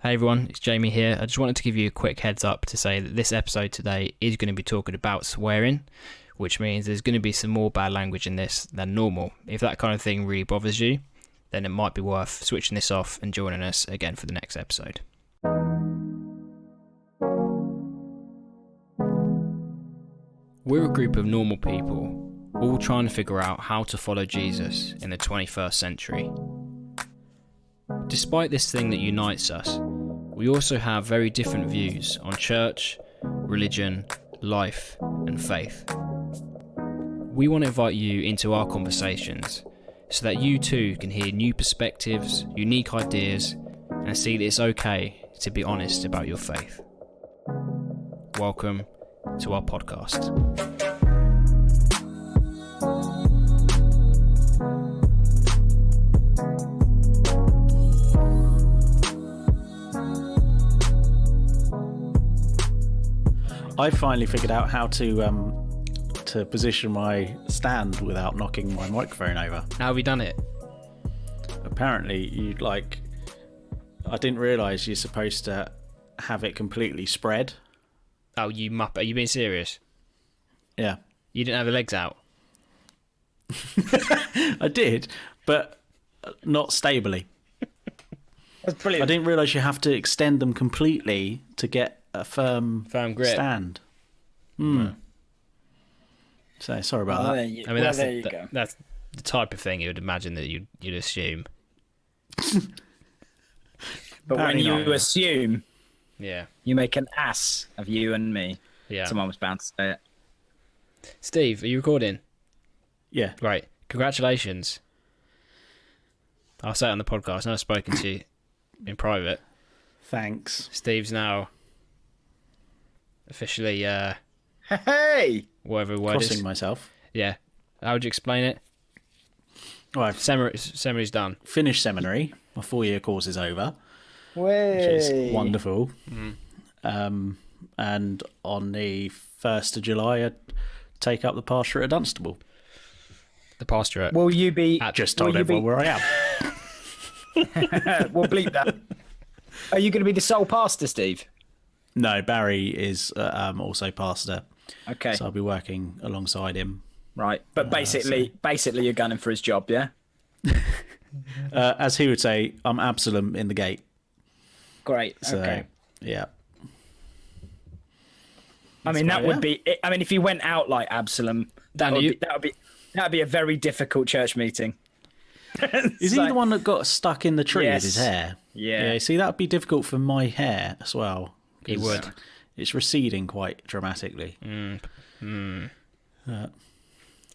Hey everyone, it's Jamie here. I just wanted to give you a quick heads up to say that this episode today is going to be talking about swearing, which means there's going to be some more bad language in this than normal. If that kind of thing really bothers you, then it might be worth switching this off and joining us again for the next episode. We're a group of normal people, all trying to figure out how to follow Jesus in the 21st century. Despite this thing that unites us, we also have very different views on church, religion, life, and faith. We want to invite you into our conversations so that you too can hear new perspectives, unique ideas, and see that it's okay to be honest about your faith. Welcome to our podcast. I finally figured out how to position my stand without knocking my microphone over. How have you done it? Apparently, I didn't realise you're supposed to have it completely spread. Oh, you muppet. Are you being serious? Yeah. You didn't have the legs out? I did, but not stably. That's brilliant. I didn't realise you have to extend them completely to get a firm grip stand. No. So sorry about that. I mean, that's the type of thing you would imagine that you'd assume. But when Apparently you not. assume, Yeah. you make an ass of you and me. Yeah. Someone was bound to say it. Steve, are you recording? Yeah. Right. Congratulations. I'll say it on the podcast. I've spoken to you in private. Thanks. Steve's now officially, Hey! whatever the word Crossing is. myself. Yeah. How would you explain it? Well, I've Seminary's done. finished seminary. My 4-year course is over, Way. which is wonderful. And on the 1st of July, I take up the pastorate at Dunstable. The pastorate. Will you be... Just told everyone where I am. We'll bleep that. Are you going to be the sole pastor, Steve? No, Barry is also pastor, Okay, so I'll be working alongside him. right. But basically you're gunning for his job, yeah? As he would say, I'm Absalom in the gate. Great, So, okay. yeah. I mean, that quite- would be... I mean, if he went out like Absalom, that would be a very difficult church meeting. Is he the one that got stuck in the tree with his Yes. hair? Yeah. See, that would be difficult for my hair as well. He 'cause would. It's receding quite dramatically.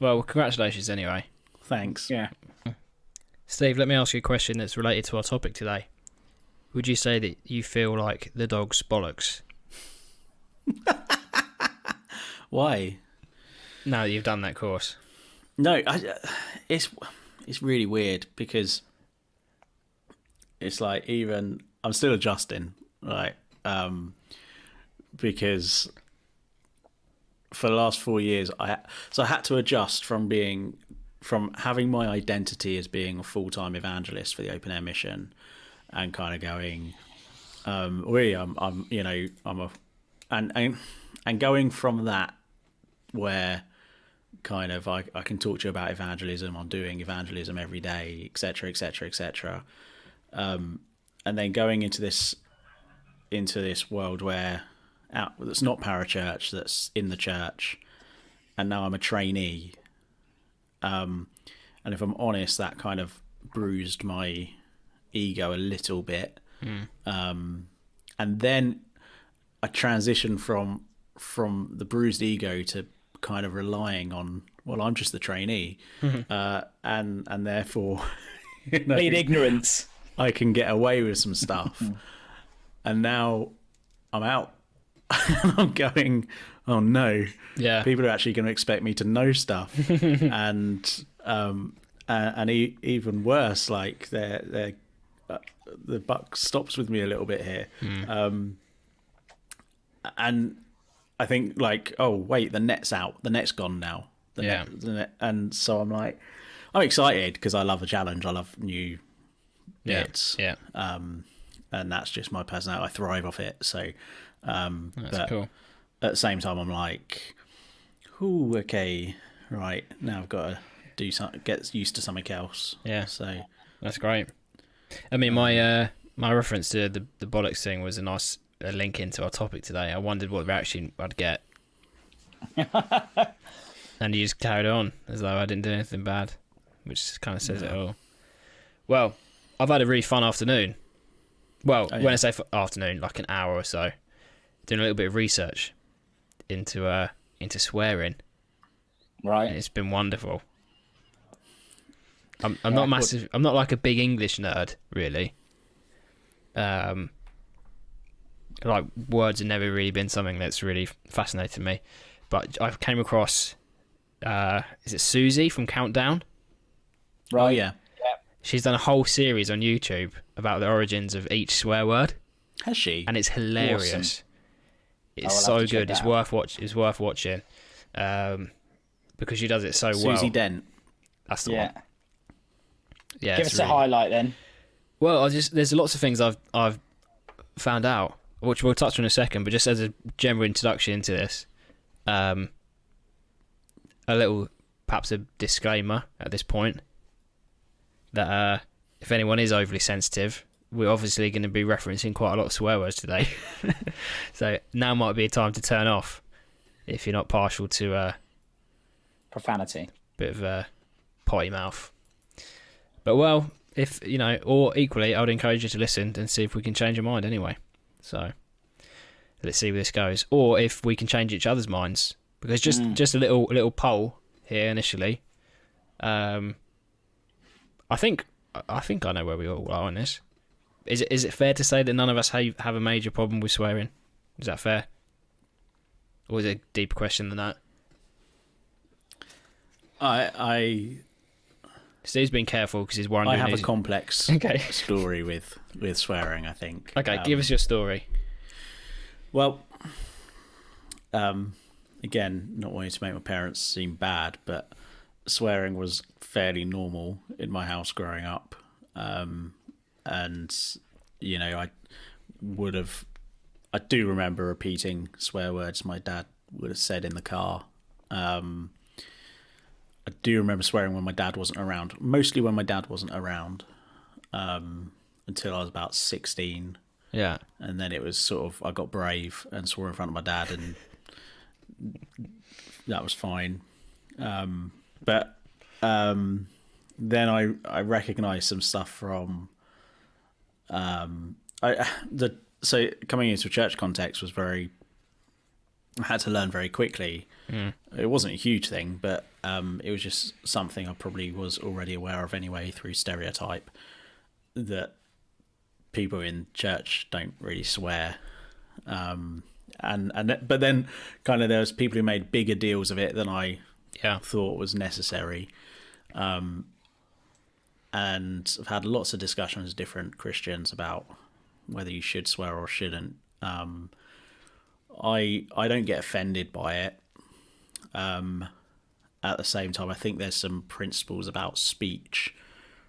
Well, congratulations anyway. Thanks. Yeah. Steve, let me ask you a question that's related to our topic today. Would you say that you feel like the dog's bollocks? Why? Now that you've done that course. No, it's really weird because it's like even I'm still adjusting, right? Because for the last 4 years, I had to adjust from having my identity as being a full-time evangelist for the open air mission, and kind of going, really, and going from that where kind of I can talk to you about evangelism. I'm doing evangelism every day, etc., etc., etc. And then going into this world where that's not parachurch, that's in the church, and now I'm a trainee. And if I'm honest, that kind of bruised my ego a little bit. And then I transitioned from the bruised ego to kind of relying on, well, I'm just the trainee, and therefore, Plead ignorance. I can get away with some stuff. And now I'm out. I'm going, oh no, Yeah. people are actually going to expect me to know stuff. and even worse, like the buck stops with me a little bit here. And I think like, oh wait, the net's out, the net's gone now. The net, and so I'm like, I'm excited because I love a challenge. I love new bits. Yeah. and that's just my personality. I thrive off it. So, That's but cool. at the same time, I'm like, ooh, okay, right, now I've got to do something, get used to something else. Yeah. So That's great. I mean, my reference to the bollocks thing was a nice link into our topic today. I wondered what reaction I'd get. And you just carried on as though I didn't do anything bad, which kind of says it all. Well, I've had a really fun afternoon. Well, when I say afternoon, like an hour or so, doing a little bit of research into swearing. Right. It's been wonderful. I'm not massive. I'm not like a big English nerd, really. Like words have never really been something that's really fascinated me. But I came across, is it Susie from Countdown? Right. oh yeah, She's done a whole series on YouTube about the origins of each swear word, has she? and it's hilarious. Awesome. It's I will have so to check good. It's that worth watching, because she does it so well. Susie Dent. That's the Yeah. one. Yeah, Give it's us a really- highlight then. Well, there's lots of things I've found out, which we'll touch on in a second. But just as a general introduction into this, a little, perhaps a disclaimer at this point that if anyone is overly sensitive, we're obviously going to be referencing quite a lot of swear words today. So now might be a time to turn off if you're not partial to a Profanity. bit of a potty mouth. But well, if you know, or equally, I would encourage you to listen and see if we can change your mind anyway. So let's see where this goes, or if we can change each other's minds. Because just a little poll here initially. I think I know where we all are on this. Is it fair to say that none of us have a major problem with swearing? Is that fair? Or is it a deeper question than that? Steve's being careful because he's worried. I have a complex Okay. story with swearing, I think. Okay, give us your story. Well, again, not wanting to make my parents seem bad, but swearing was fairly normal in my house growing up. And, you know, I do remember repeating swear words my dad would have said in the car. I do remember swearing when my dad wasn't around, mostly when my dad wasn't around, until I was about 16. Yeah. And then it was sort of, I got brave and swore in front of my dad, and that was fine. But then I recognised some stuff from, so coming into a church context was I had to learn very quickly. It wasn't a huge thing, but it was just something I probably was already aware of anyway through stereotype, that people in church don't really swear. But then kind of there was people who made bigger deals of it than I thought was necessary. And I've had lots of discussions with different Christians about whether you should swear or shouldn't. I don't get offended by it. At the same time, I think there's some principles about speech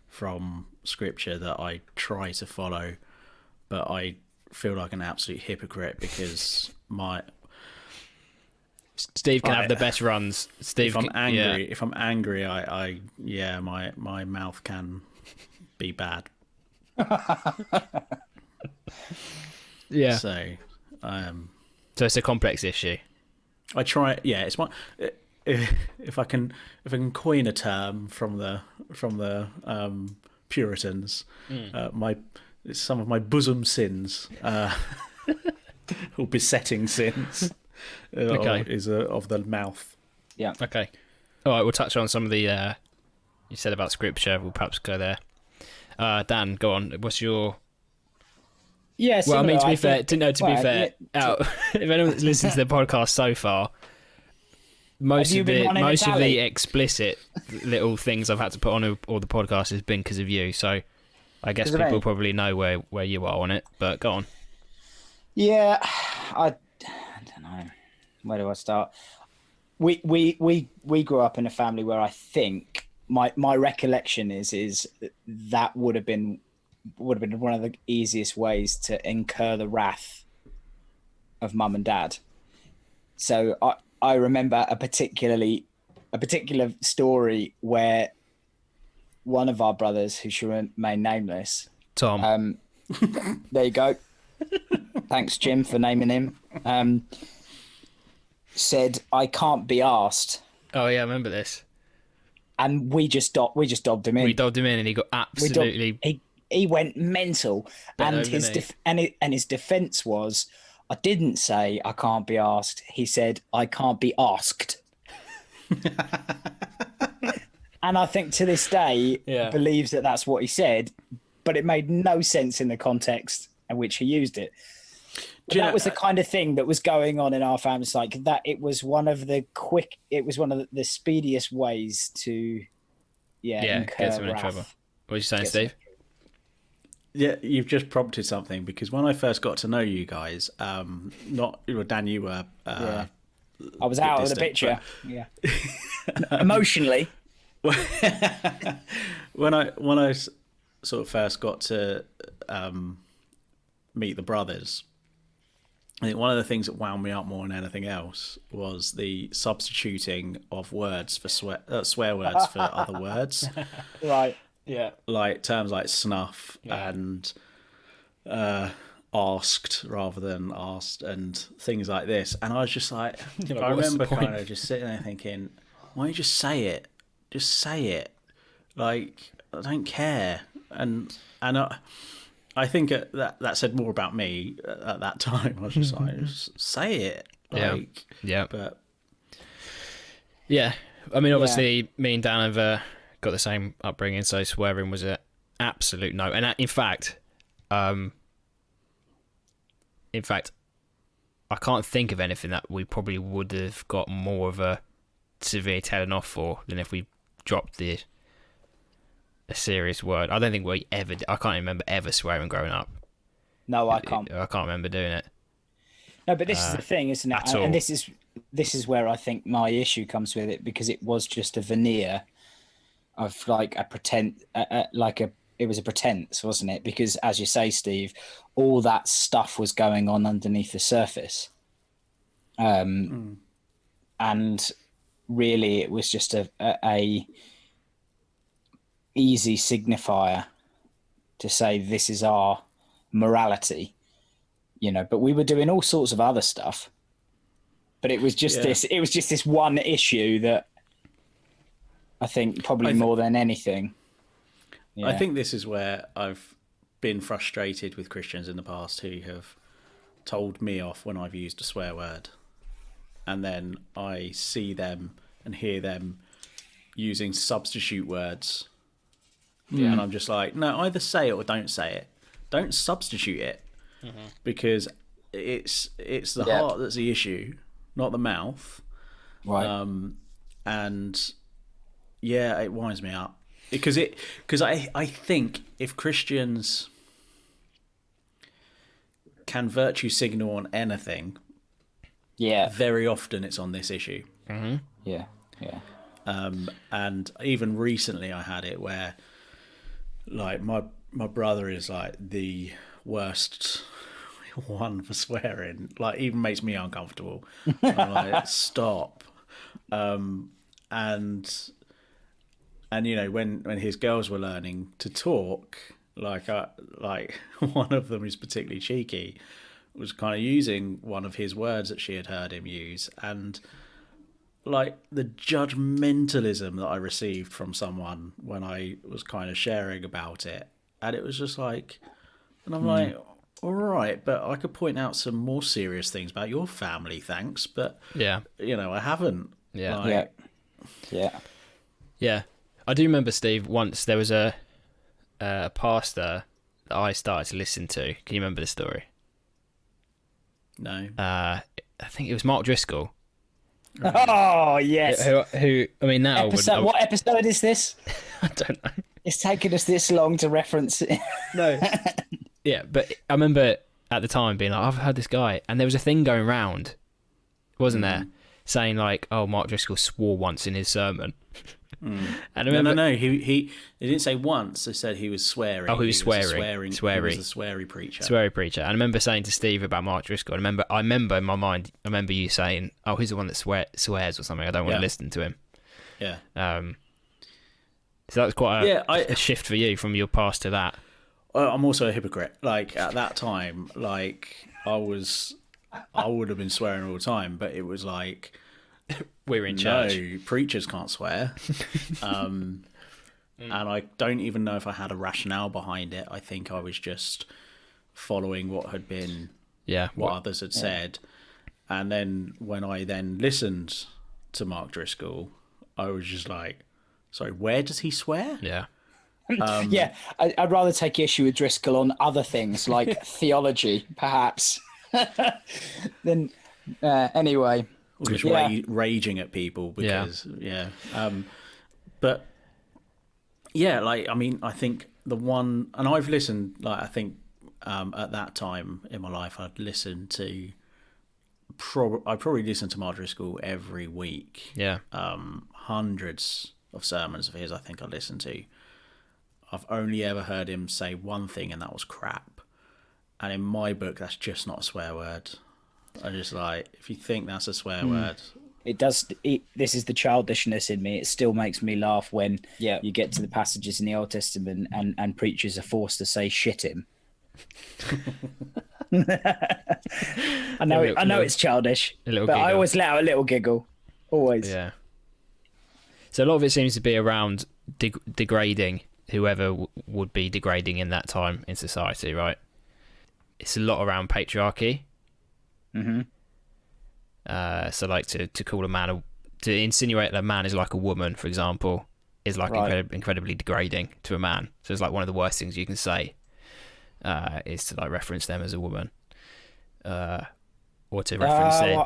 from scripture that I try to follow, but I feel like an absolute hypocrite because Steve can have the best runs. Steve, if I'm angry, my mouth can be bad. Yeah. So it's a complex issue. I try. Yeah, it's one. If I can coin a term from the Puritans, some of my bosom sins, or besetting sins, is of the mouth. Yeah. Okay. All right. We'll touch on some of the you said about scripture. We'll perhaps go there. Dan, go on. What's your? Yeah. Well, I mean, to be similar, fair, if anyone's listened to the podcast so far, most of the explicit little things I've had to put on all the podcast has been because of you. So I guess people probably know where you are on it. But go on. Yeah, I don't know. Where do I start? We grew up in a family where I think my recollection is that would have been would have been one of the easiest ways to incur the wrath of mum and dad. So I remember a particular story where one of our brothers, who should remain nameless, Tom. There you go. Thanks, Jim, for naming him. Said, "I can't be asked," Oh yeah, I remember this. and we just dobbed him in. We dobbed him in, and he got absolutely. He went mental, Bent and over his the knee. his defence was, "I didn't say I can't be asked." He said, "I can't be asked." And I think to this day Yeah. believes that that's what he said, but it made no sense in the context in which he used it. But that was the kind of thing that was going on in our family. It's like that. It was one of the speediest ways to, incur get someone in wrath. trouble. What are you saying, Get Steve? Yeah, you've just prompted something, because when I first got to know you guys, Dan, you were I was out of the distant, picture. Yeah, emotionally. when I sort of first got to meet the brothers, I think one of the things that wound me up more than anything else was the substituting of words for swear words for other words. Right. Yeah. Like terms like snuff and asked rather than asked and things like this. And I was just like, I remember kind of just sitting there thinking, why don't you just say it? Just say it. Like, I don't care. And I think that said more about me at that time. I was just like, just say it. Like, Yeah. But Yeah. I mean, obviously, me and Dan have got the same upbringing, so swearing was an absolute no. And in fact, I can't think of anything that we probably would have got more of a severe telling off for than if we dropped a serious word. I don't think I can't remember ever swearing growing up. No, I can't. I can't remember doing it. No, but this is the thing, isn't it? at all. And this is where I think my issue comes with it, because it was just a veneer of like a pretend, it was a pretense, wasn't it? Because as you say, Steve, all that stuff was going on underneath the surface. And really it was just a easy signifier to say this is our morality, but we were doing all sorts of other stuff, but it was just this one issue that I think probably more than anything. I think this is where I've been frustrated with Christians in the past who have told me off when I've used a swear word, and then I see them and hear them using substitute words, and I'm just like, no, either say it or don't say it. Don't substitute it, because it's the heart that's the issue, not the mouth. Right. And yeah, it winds me up because I think if Christians can virtue signal on anything, very often it's on this issue. Yeah. And even recently I had it where like my brother is like the worst one for swearing, like even makes me uncomfortable. I'm like, stop. And when his girls were learning to talk, like one of them who's particularly cheeky was kind of using one of his words that she had heard him use, and like the judgmentalism that I received from someone when I was kind of sharing about it, and it was just like, and I'm like, all right, but I could point out some more serious things about your family, thanks, but I haven't. Yeah. Yeah. I do remember, Steve, once there was a pastor that I started to listen to. Can you remember the story? No. I think it was Mark Driscoll. Oh yes. Who I mean now. What episode is this? I don't know. It's taken us this long to reference it. No. Yeah, but I remember at the time being like, I've heard this guy, and there was a thing going round, wasn't there? saying like, "Oh, Mark Driscoll swore once in his sermon." Mm. And I remember, No. He they didn't say once. They said he was swearing. Oh, he was swearing. He was a sweary preacher. Sweary preacher. And I remember saying to Steve about Mark Driscoll. I remember in my mind. I remember you saying, "Oh, he's the one that swears or something. I don't want to listen to him." Yeah. So that was quite a shift for you from your past to that. I'm also a hypocrite. Like at that time, like I would have been swearing all the time, but it was like, we're in church. No, preachers can't swear. And I don't even know if I had a rationale behind it. I think I was just following what had been, what others had said. And then when I then listened to Mark Driscoll, I was just like, sorry, where does he swear? Yeah. I'd rather take issue with Driscoll on other things like theology, perhaps. Then anyway, just raging at people because but like I mean, I think the one, and I've listened, like I think at that time in my life I'd listened to I probably listened to Mark Driscoll every week. Hundreds of sermons of his I think I listened to. I've only ever heard him say one thing, and that was crap. And in my book, that's just not a swear word. I just like, if you think that's a swear word. It does. This is the childishness in me. It still makes me laugh when you get to the passages in the Old Testament and preachers are forced to say shit him. I know it's childish, but giggle. I always let out a little giggle. Always. Yeah. So a lot of it seems to be around degrading whoever would be degrading in that time in society, right? It's a lot around patriarchy. Mm-hmm. So like to call a man to insinuate that a man is like a woman, for example, is like incredibly degrading to a man. So it's like one of the worst things you can say is to like reference them as a woman, or to reference their.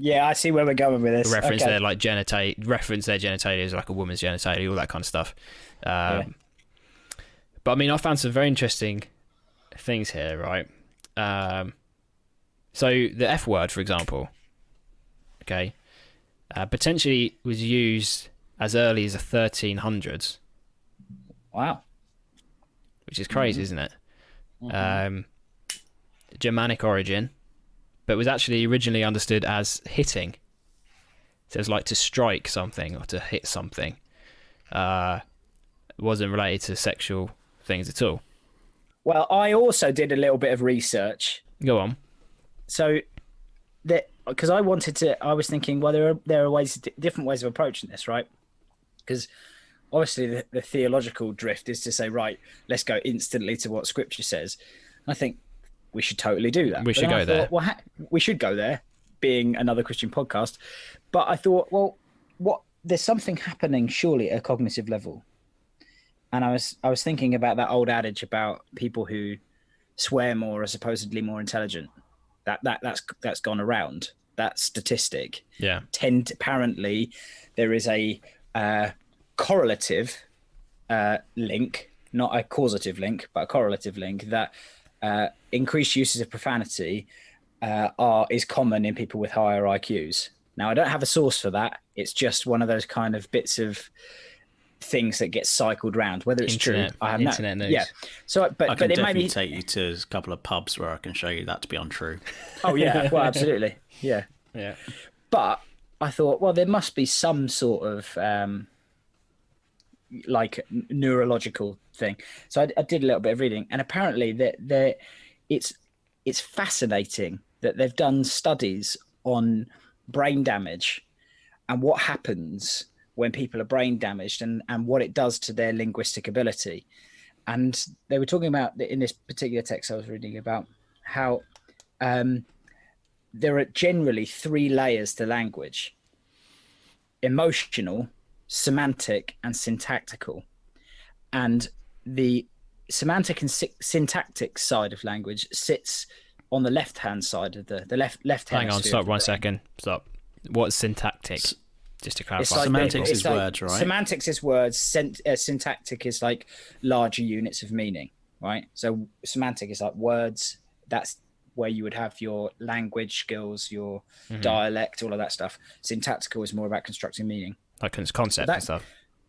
Yeah, I see where we're going with this. Reference their like reference their genitalia as like a woman's genitalia, all that kind of stuff. But I mean, I found some very interesting things here, right? So the F word, for example, potentially was used as early as the 1300s. Wow. Which is crazy, isn't it? Germanic origin, but was actually originally understood as hitting. So it was like to strike something or to hit something. It wasn't related to sexual things at all. Well, I also did a little bit of research. Go on. So, because I was thinking, well, there are different ways of approaching this, right? Because obviously the theological drift is to say, right, let's go instantly to what Scripture says. And I think we should totally do that. We should go there. Well, we should go there, being another Christian podcast. But I thought, well, there's something happening surely at a cognitive level. And I was thinking about that old adage about people who swear more are supposedly more intelligent. That's gone around. That statistic. Yeah. Apparently, there is a correlative link, not a causative link, but a correlative link that increased uses of profanity is common in people with higher IQs. Now, I don't have a source for that. It's just one of those kind of bits of things that get cycled round. Whether it's Internet, true, I have internet news. Yeah. So, but I can it definitely maybe take you to a couple of pubs where I can show you that to be untrue. Oh yeah, well, absolutely, yeah. But I thought, well, there must be some sort of like neurological thing. So I did a little bit of reading, and apparently it's fascinating that they've done studies on brain damage and what happens when people are brain damaged and what it does to their linguistic ability. And they were talking about, in this particular text I was reading, about how there are generally 3 layers to language: emotional, semantic, and syntactical. And the semantic and syntactic side of language sits on the left-hand side of the left hand. Hang on, stop 1 second. Stop. What's syntactic? Just to clarify. Like semantics is words, right? Semantics is words. Syntactic is like larger units of meaning, right? So semantic is like words. That's where you would have your language skills, your dialect, all of that stuff. Syntactical is more about constructing meaning. Like concept and stuff.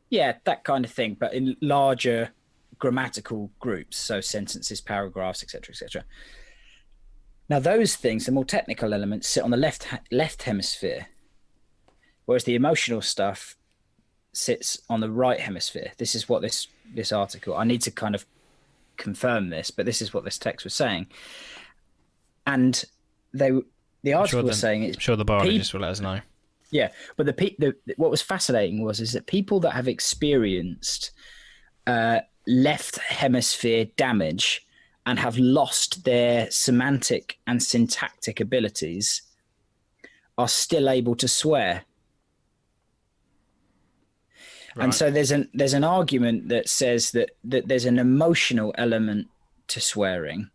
Yeah, that kind of thing, but in larger grammatical groups, so sentences, paragraphs, etc., etc. Now, those things, the more technical elements, sit on the left hemisphere, whereas the emotional stuff sits on the right hemisphere. This is what this article, I need to kind of confirm this, but this is what this text was saying. And the article was saying it's... I'm sure the biologist will let us know. Yeah, but what was fascinating is that people that have experienced left hemisphere damage and have lost their semantic and syntactic abilities are still able to swear. Right. And so there's an argument that says that there's an emotional element to swearing,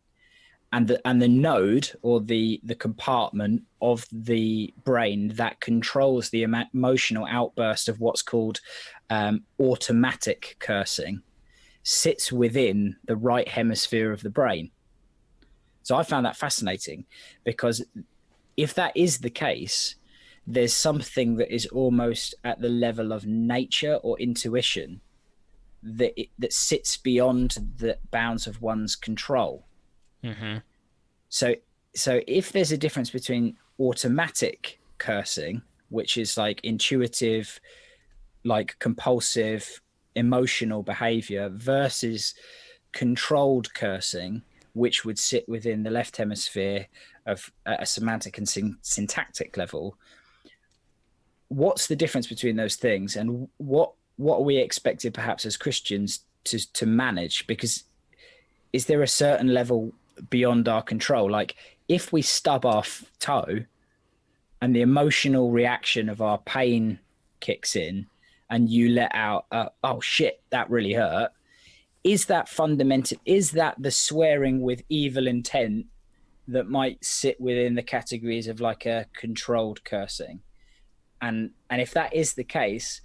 and the node or the compartment of the brain that controls the emotional outburst of what's called automatic cursing sits within the right hemisphere of the brain. So I found that fascinating, because if that is the case, there's something that is almost at the level of nature or intuition that sits beyond the bounds of one's control. Mm-hmm. So if there's a difference between automatic cursing, which is like intuitive, like compulsive, emotional behavior, versus controlled cursing, which would sit within the left hemisphere of a semantic and syntactic level, what's the difference between those things, and what are we expected perhaps as Christians to manage? Because is there a certain level beyond our control? Like if we stub our toe and the emotional reaction of our pain kicks in and you let out oh shit, that really hurt, is that fundamental? Is that the swearing with evil intent that might sit within the categories of like a controlled cursing? And if that is the case,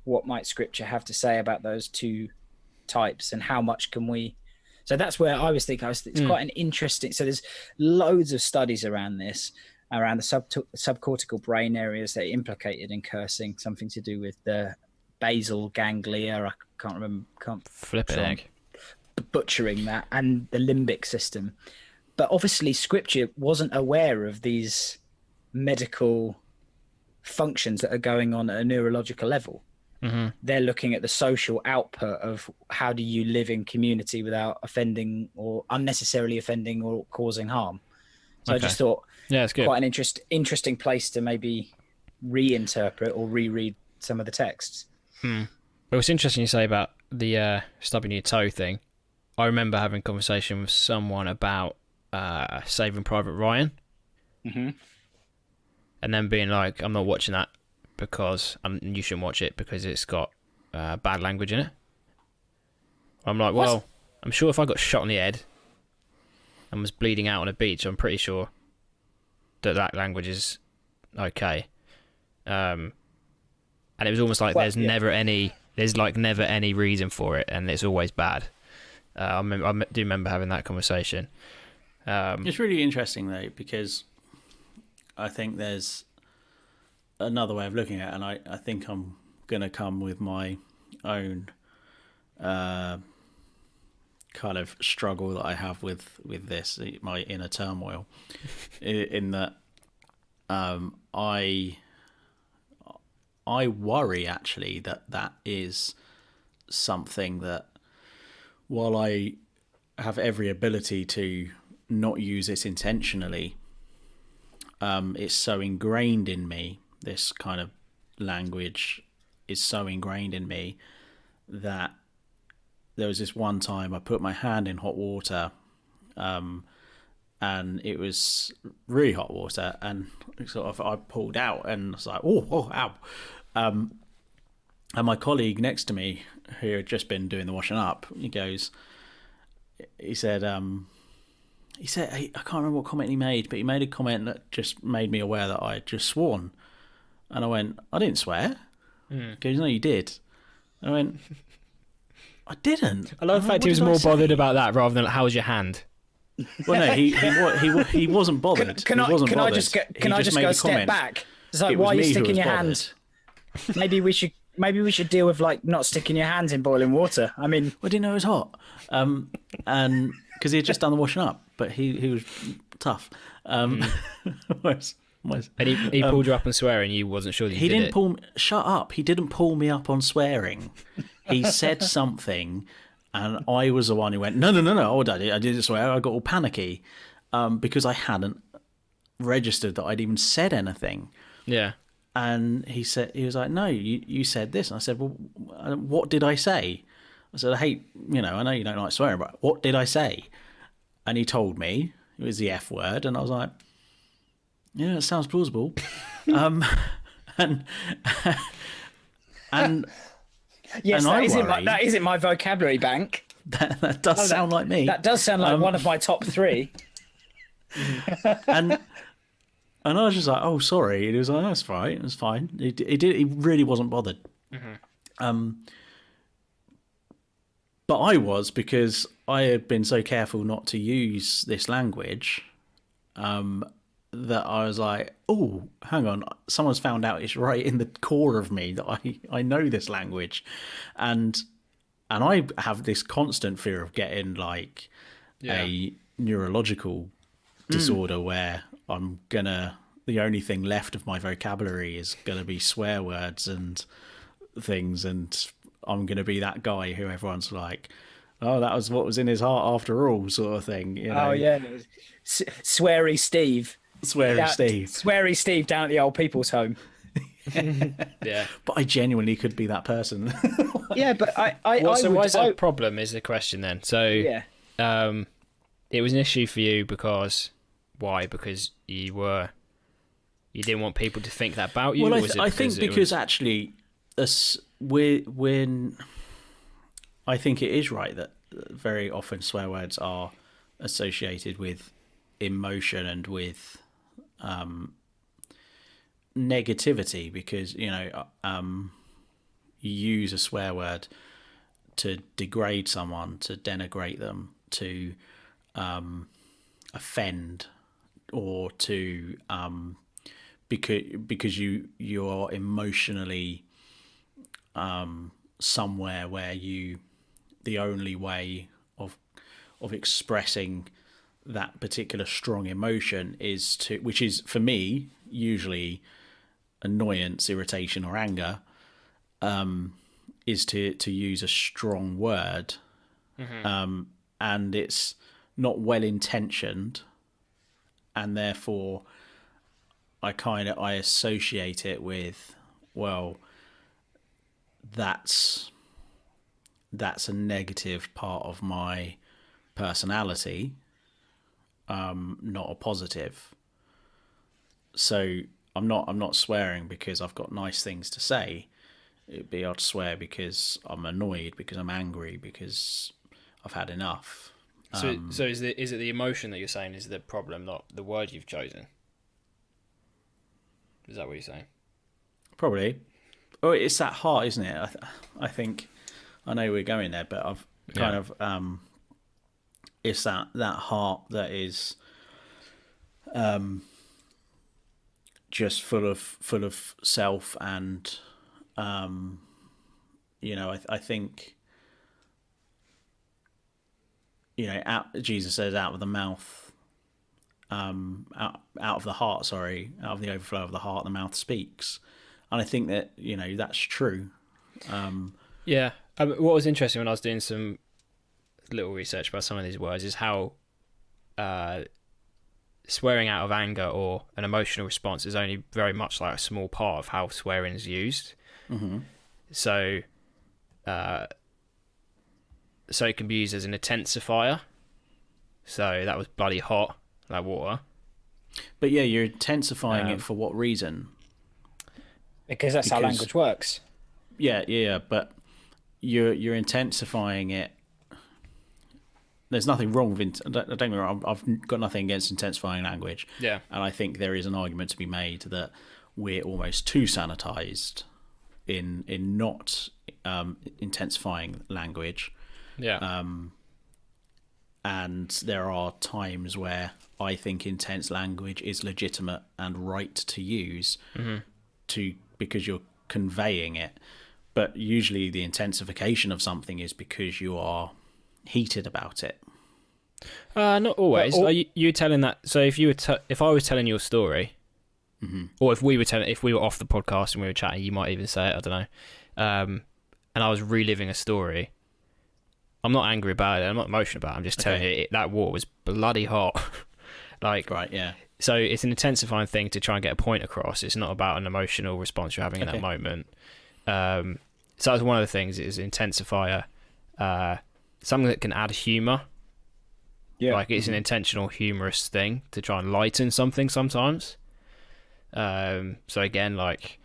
what might Scripture have to say about those two types, and how much can we? So that's where I was thinking. It's quite an interesting. So there's loads of studies around this, around the subcortical brain areas that are implicated in cursing, something to do with the basal ganglia. I can't remember. Flip it, egg. Butchering that, and the limbic system. But obviously, Scripture wasn't aware of these medical functions that are going on at a neurological level. Mm-hmm. They're looking at the social output of how do you live in community without offending or unnecessarily offending or causing harm. So I just thought, yeah, it's good. Quite an interesting place to maybe reinterpret or reread some of the texts. But it's interesting you say about the stubbing your toe thing. I remember having a conversation with someone about Saving Private Ryan. Mm-hmm. And then being like, I'm not watching that because you shouldn't watch it because it's got bad language in it. I'm like, well, I'm sure if I got shot on the head and was bleeding out on a beach, I'm pretty sure that language is okay. And it was almost like there's never any reason for it, and it's always bad. I do remember having that conversation. It's really interesting though, because I think there's another way of looking at it, and I think I'm going to come with my own kind of struggle that I have with this, my inner turmoil, in that I worry actually that is something that, while I have every ability to not use it intentionally, it's so ingrained in me, this kind of language is so ingrained in me, that there was this one time I put my hand in hot water, and it was really hot water, and sort of I pulled out and I was like, oh, ow. And my colleague next to me, who had just been doing the washing up, he said, I can't remember what comment he made, but he made a comment that just made me aware that I had just sworn. And I went, I didn't swear. He goes, no, you did. And I went, I didn't. I love the fact he was more bothered about that rather than how was your hand. Well, no, he wasn't bothered. Can he wasn't I bothered. just go, He can I just made go a a step comment. back? It's like, It was why are you me who sticking was your bothered. hands? Maybe we should deal with like not sticking your hands in boiling water. I mean, I didn't know it was hot, and because he had just done the washing up, but he was tough. whereas- And he pulled you up on swearing. You wasn't sure that you He did didn't it. pull. Shut up! He didn't pull me up on swearing. He said something, and I was the one who went, "No! Oh, Daddy, I didn't swear." I got all panicky because I hadn't registered that I'd even said anything. Yeah. And he was like, "No, you said this." And I said, "Well, what did I say?" I said, I know you don't like swearing, but what did I say? And he told me it was the F word, and I was like, yeah, it sounds plausible. and yes, and that isn't my vocabulary bank. that does sound like me. That does sound like one of my top 3. and I was just like, oh, sorry. And he was like, that's right, it was fine. He really wasn't bothered. But I was, because I had been so careful not to use this language, that I was like, oh, hang on, someone's found out it's right in the core of me that I know this language. And I have this constant fear of getting like a neurological disorder where the only thing left of my vocabulary is gonna be swear words and things, and I'm gonna be that guy who everyone's like, oh, that was what was in his heart after all, sort of thing. You know? Oh yeah, sweary Steve. Sweary Steve down at the old people's home. Yeah. But I genuinely could be that person. Yeah, but Why is that a problem? Is the question then? So yeah. It was an issue for you because why? Because you didn't want people to think that about you. Well, I think because actually, when I think it is right that very often swear words are associated with emotion and with negativity, because you use a swear word to degrade someone, to denigrate them, to offend, or to because you are emotionally somewhere where the only way of expressing that particular strong emotion is which is for me usually annoyance, irritation, or anger, is to use a strong word, and it's not well intentioned, and therefore I associate it with, well, that's a negative part of my personality, not a positive. So I'm not swearing because I've got nice things to say. It'd be I'd swear because I'm annoyed, because I'm angry, because I've had enough. So is it the emotion that you're saying is the problem, not the word you've chosen? Is that what you're saying? Probably. Oh, it's that heart, isn't it? I think I know we're going there, but I've kind of it's that heart that is just full of self, and I think Jesus says out of the mouth, out of the heart, out of the overflow of the heart, the mouth speaks. And I think that, that's true. Yeah. What was interesting when I was doing some little research about some of these words is how swearing out of anger or an emotional response is only very much like a small part of how swearing is used. Mm-hmm. So it can be used as an intensifier. So that was bloody hot, like water. But yeah, you're intensifying it for what reason? Because that's how language works. Yeah, but you're intensifying it. There's nothing wrong with don't get me wrong, I've got nothing against intensifying language. Yeah. And I think there is an argument to be made that we're almost too sanitized in not intensifying language. Yeah. and there are times where I think intense language is legitimate and right to use, because you're conveying it. But usually the intensification of something is because you are heated about it. Not always. Like you telling that. So if you were, if I was telling your story, or if we were off the podcast and we were chatting, you might even say it. I don't know. And I was reliving a story. I'm not angry about it. I'm not emotional about it. I'm just telling you that war was bloody hot. Like, right, yeah. So it's an intensifying thing to try and get a point across. It's not about an emotional response you're having in that moment. So that's one of the things. Is intensifier, something that can add humour. Yeah, like it's an intentional humorous thing to try and lighten something sometimes. So again, like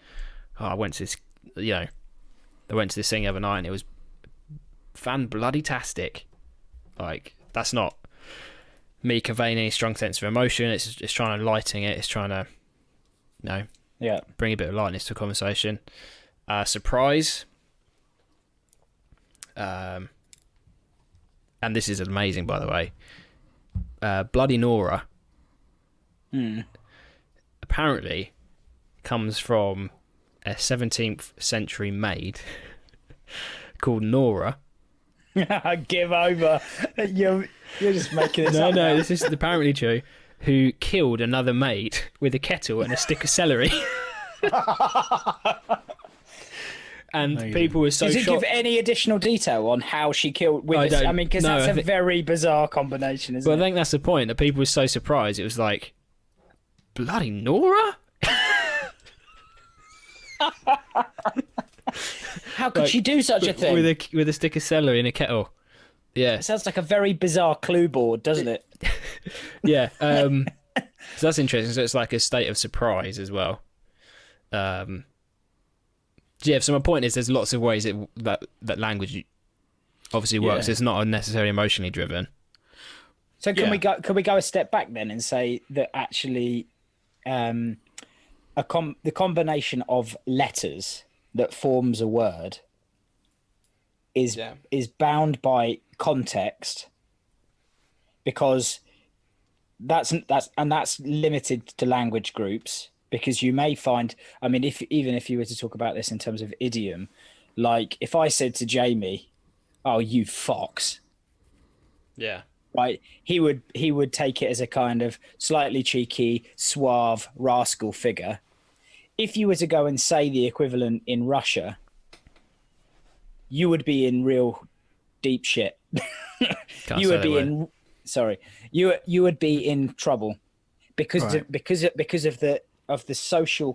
I went to this thing the other night and it was fan bloody tastic. Like that's not me conveying any strong sense of emotion. It's trying to lighten it. It's trying to, bring a bit of lightness to a conversation. Surprise. And this is amazing, by the way. Bloody Nora. Apparently comes from a 17th century maid called Nora. Give over. You're just making this up. No, this is apparently true. Who killed another maid with a kettle and a stick of celery. And people were so shocked. Does it give any additional detail on how she killed? Because that's a very bizarre combination, isn't it? Well, I think that's the point, that people were so surprised. It was like, bloody Nora? How could she do such a thing? With a stick of celery in a kettle. Yeah. It sounds like a very bizarre clue board, doesn't it? Yeah. So that's interesting. So it's like a state of surprise as well. So my point is there's lots of ways that language obviously works. It's not necessarily emotionally driven. So can we go a step back then and say that actually the combination of letters that forms a word is bound by context, because that's limited to language groups. Because you may find, even if you were to talk about this in terms of idiom, like if I said to Jamie, "Oh, you fox," right, he would take it as a kind of slightly cheeky, suave, rascal figure. If you were to go and say the equivalent in Russia, you would be in real deep shit. You would be in trouble because of the social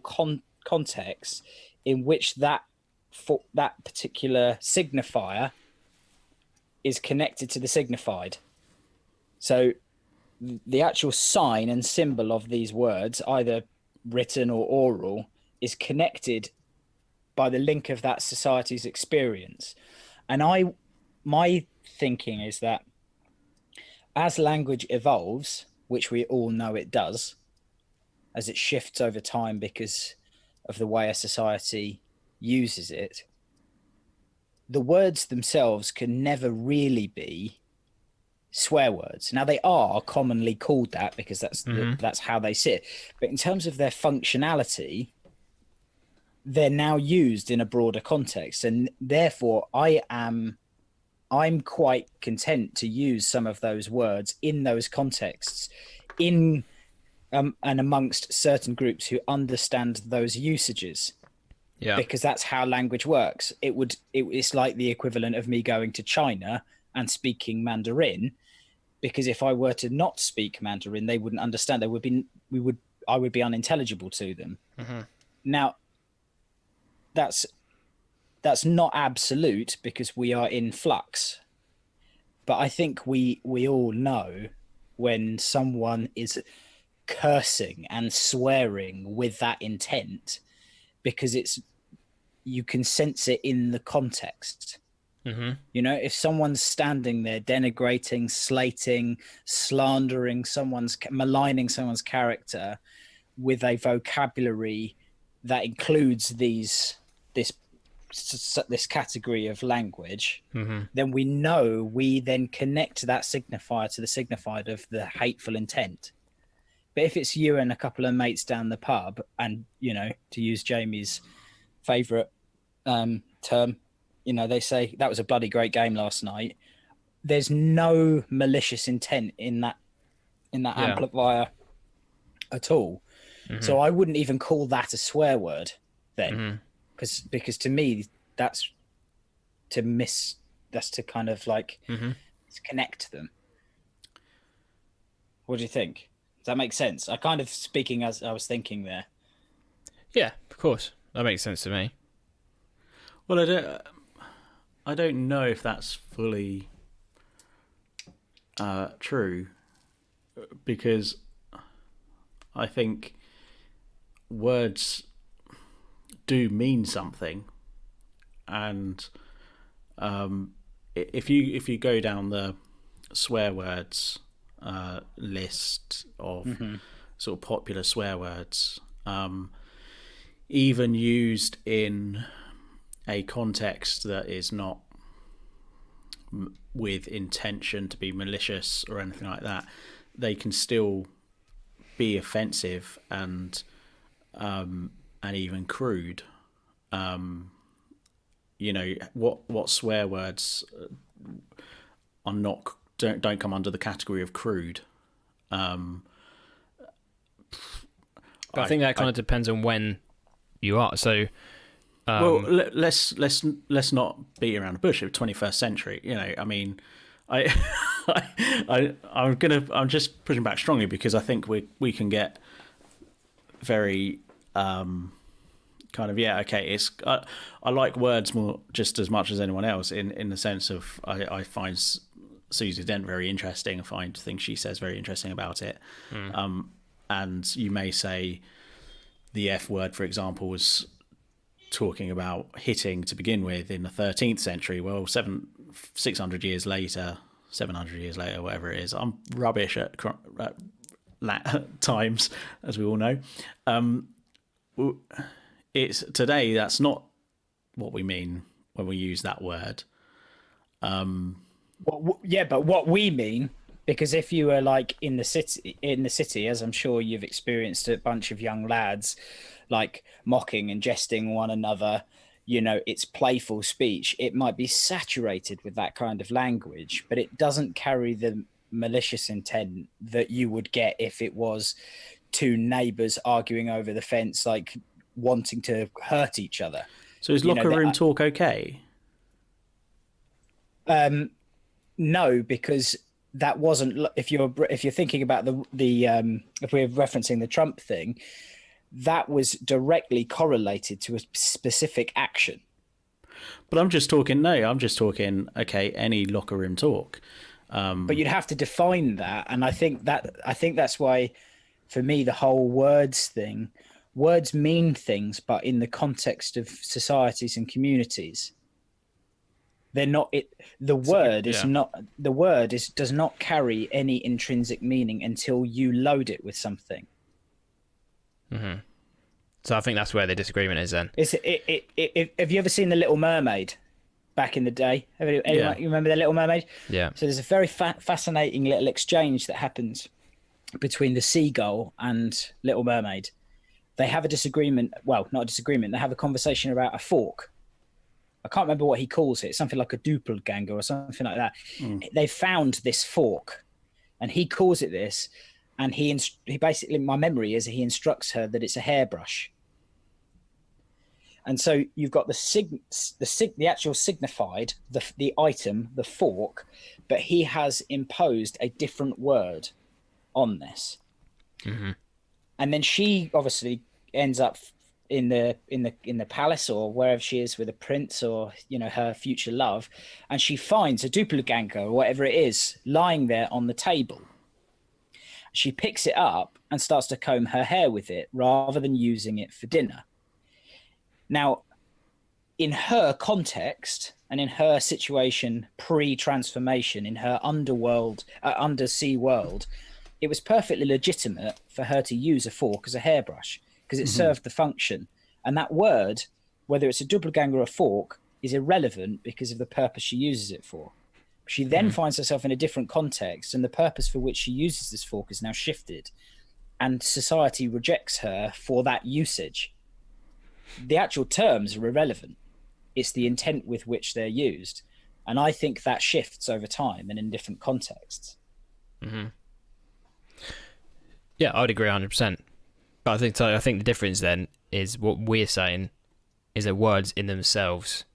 context in which that particular signifier is connected to the signified. So the actual sign and symbol of these words, either written or oral, is connected by the link of that society's experience. And my thinking is that as language evolves, which we all know it does, as it shifts over time because of the way a society uses it, the words themselves can never really be swear words. Now, they are commonly called that because that's how they sit. But in terms of their functionality, they're now used in a broader context. And therefore, I'm quite content to use some of those words in those contexts, and amongst certain groups who understand those usages. Yeah. Because that's how language works. It's like the equivalent of me going to China and speaking Mandarin, because if I were to not speak Mandarin, they wouldn't understand. I would be unintelligible to them. Mm-hmm. Now, that's not absolute because we are in flux. But I think we all know when someone is cursing and swearing with that intent, because you can sense it in the context. Mm-hmm. If someone's standing there denigrating, slating, slandering maligning someone's character with a vocabulary that includes this this category of language, then we then connect that signifier to the signifier of the hateful intent. But if it's you and a couple of mates down the pub, and to use Jamie's favourite term, they say that was a bloody great game last night. There's no malicious intent in that amplifier at all. So I wouldn't even call that a swear word then, because to me that's to kind of like connect them. What do you think? Does that make sense? I kind of speaking as I was thinking there. Yeah, of course, that makes sense to me. Well, I don't know if that's fully true, because I think words do mean something, and if you go down the swear words list of sort of popular swear words, even used in a context that is not with intention to be malicious or anything like that, they can still be offensive and even crude. What swear words are not don't come under the category of crude. But I think that kind of depends on when you are. So, let's not beat around the bush. Of 21st century, I mean, I'm just pushing back strongly, because I think we can get very it's I like words more just as much as anyone else, in the sense of I find Susie Dent very interesting. I find things she says very interesting about it. And you may say the F word, for example, was talking about hitting to begin with in the 13th century. Well, 600 years later, 700 years later, whatever it is, I'm rubbish at times, as we all know. It's today, that's not what we mean when we use that word. But what we mean, because if you were like in the city, as I'm sure you've experienced, a bunch of young lads like mocking and jesting one another, it's playful speech. It might be saturated with that kind of language, but it doesn't carry the malicious intent that you would get if it was two neighbours arguing over the fence, like wanting to hurt each other. So is locker room talk okay? No, because that wasn't. If you're thinking about the if we're referencing the Trump thing, that was directly correlated to a specific action. But I'm just talking. Any locker room talk. But you'd have to define that, and I think that's why, for me, the whole words thing. Words mean things, but in the context of societies and communities. They're not it. The word is not. The word does not carry any intrinsic meaning until you load it with something. So I think that's where the disagreement is. Then have you ever seen The Little Mermaid? Back in the day, you remember The Little Mermaid? Yeah. So there's a very fascinating little exchange that happens between the seagull and Little Mermaid. They have a disagreement. Well, not a disagreement. They have a conversation about a fork. I can't remember what he calls it. Something like a doppelganger or something like that. They found this fork, and he calls it this. And he basically, my memory is he instructs her that it's a hairbrush. And so you've got the actual signified, the item, the fork, but he has imposed a different word on this. And then she obviously ends up in the palace or wherever she is with a prince or her future love, and she finds a doppelganger or whatever it is lying there on the table. She picks it up and starts to comb her hair with it rather than using it for dinner. Now, in her context and in her situation pre-transformation, in her undersea world, it was perfectly legitimate for her to use a fork as a hairbrush because it served the function. And that word, whether it's a doppelganger or a fork, is irrelevant because of the purpose she uses it for. She then finds herself in a different context, and the purpose for which she uses this fork is now shifted, and society rejects her for that usage. The actual terms are irrelevant. It's the intent with which they're used. And I think that shifts over time and in different contexts. Mm-hmm. Yeah, I would agree 100%. But I think the difference then is what we're saying is that words in themselves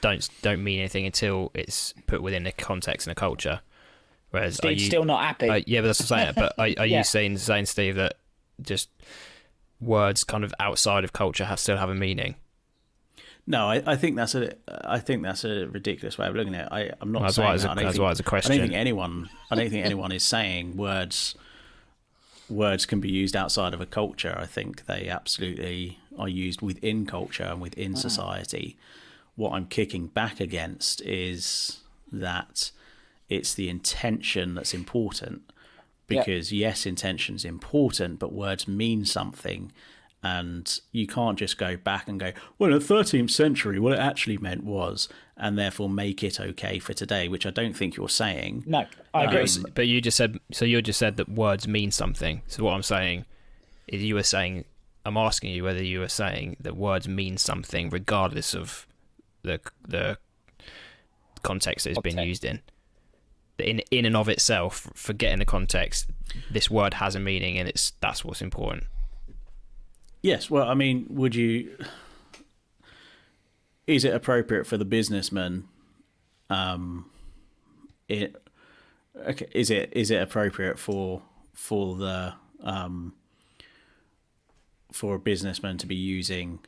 don't mean anything until it's put within a context and a culture. Whereas Steve's still not happy. Yeah, but that's what I'm saying. But are Yeah. you saying, Steve, that just words kind of outside of culture still have a meaning? No, I think that's a ridiculous way of looking at it. I'm not That's saying why that. that's why it's a question. I don't think anyone is saying words can be used outside of a culture. I think they absolutely are used within culture and within society. What I'm kicking back against is that it's the intention that's important, because yes, intention's important, but words mean something. And you can't just go back and go, well, in the 13th century, what it actually meant was, and therefore make it okay for today, which I don't think you're saying. No, I agree. But you just said that words mean something. So what I'm saying is I'm asking you whether you were saying that words mean something regardless of the context that it's been used in. In and of itself, forgetting the context, this word has a meaning, and that's what's important. Yes, well, I mean, is it appropriate for the businessman? Is it appropriate for a businessman to be using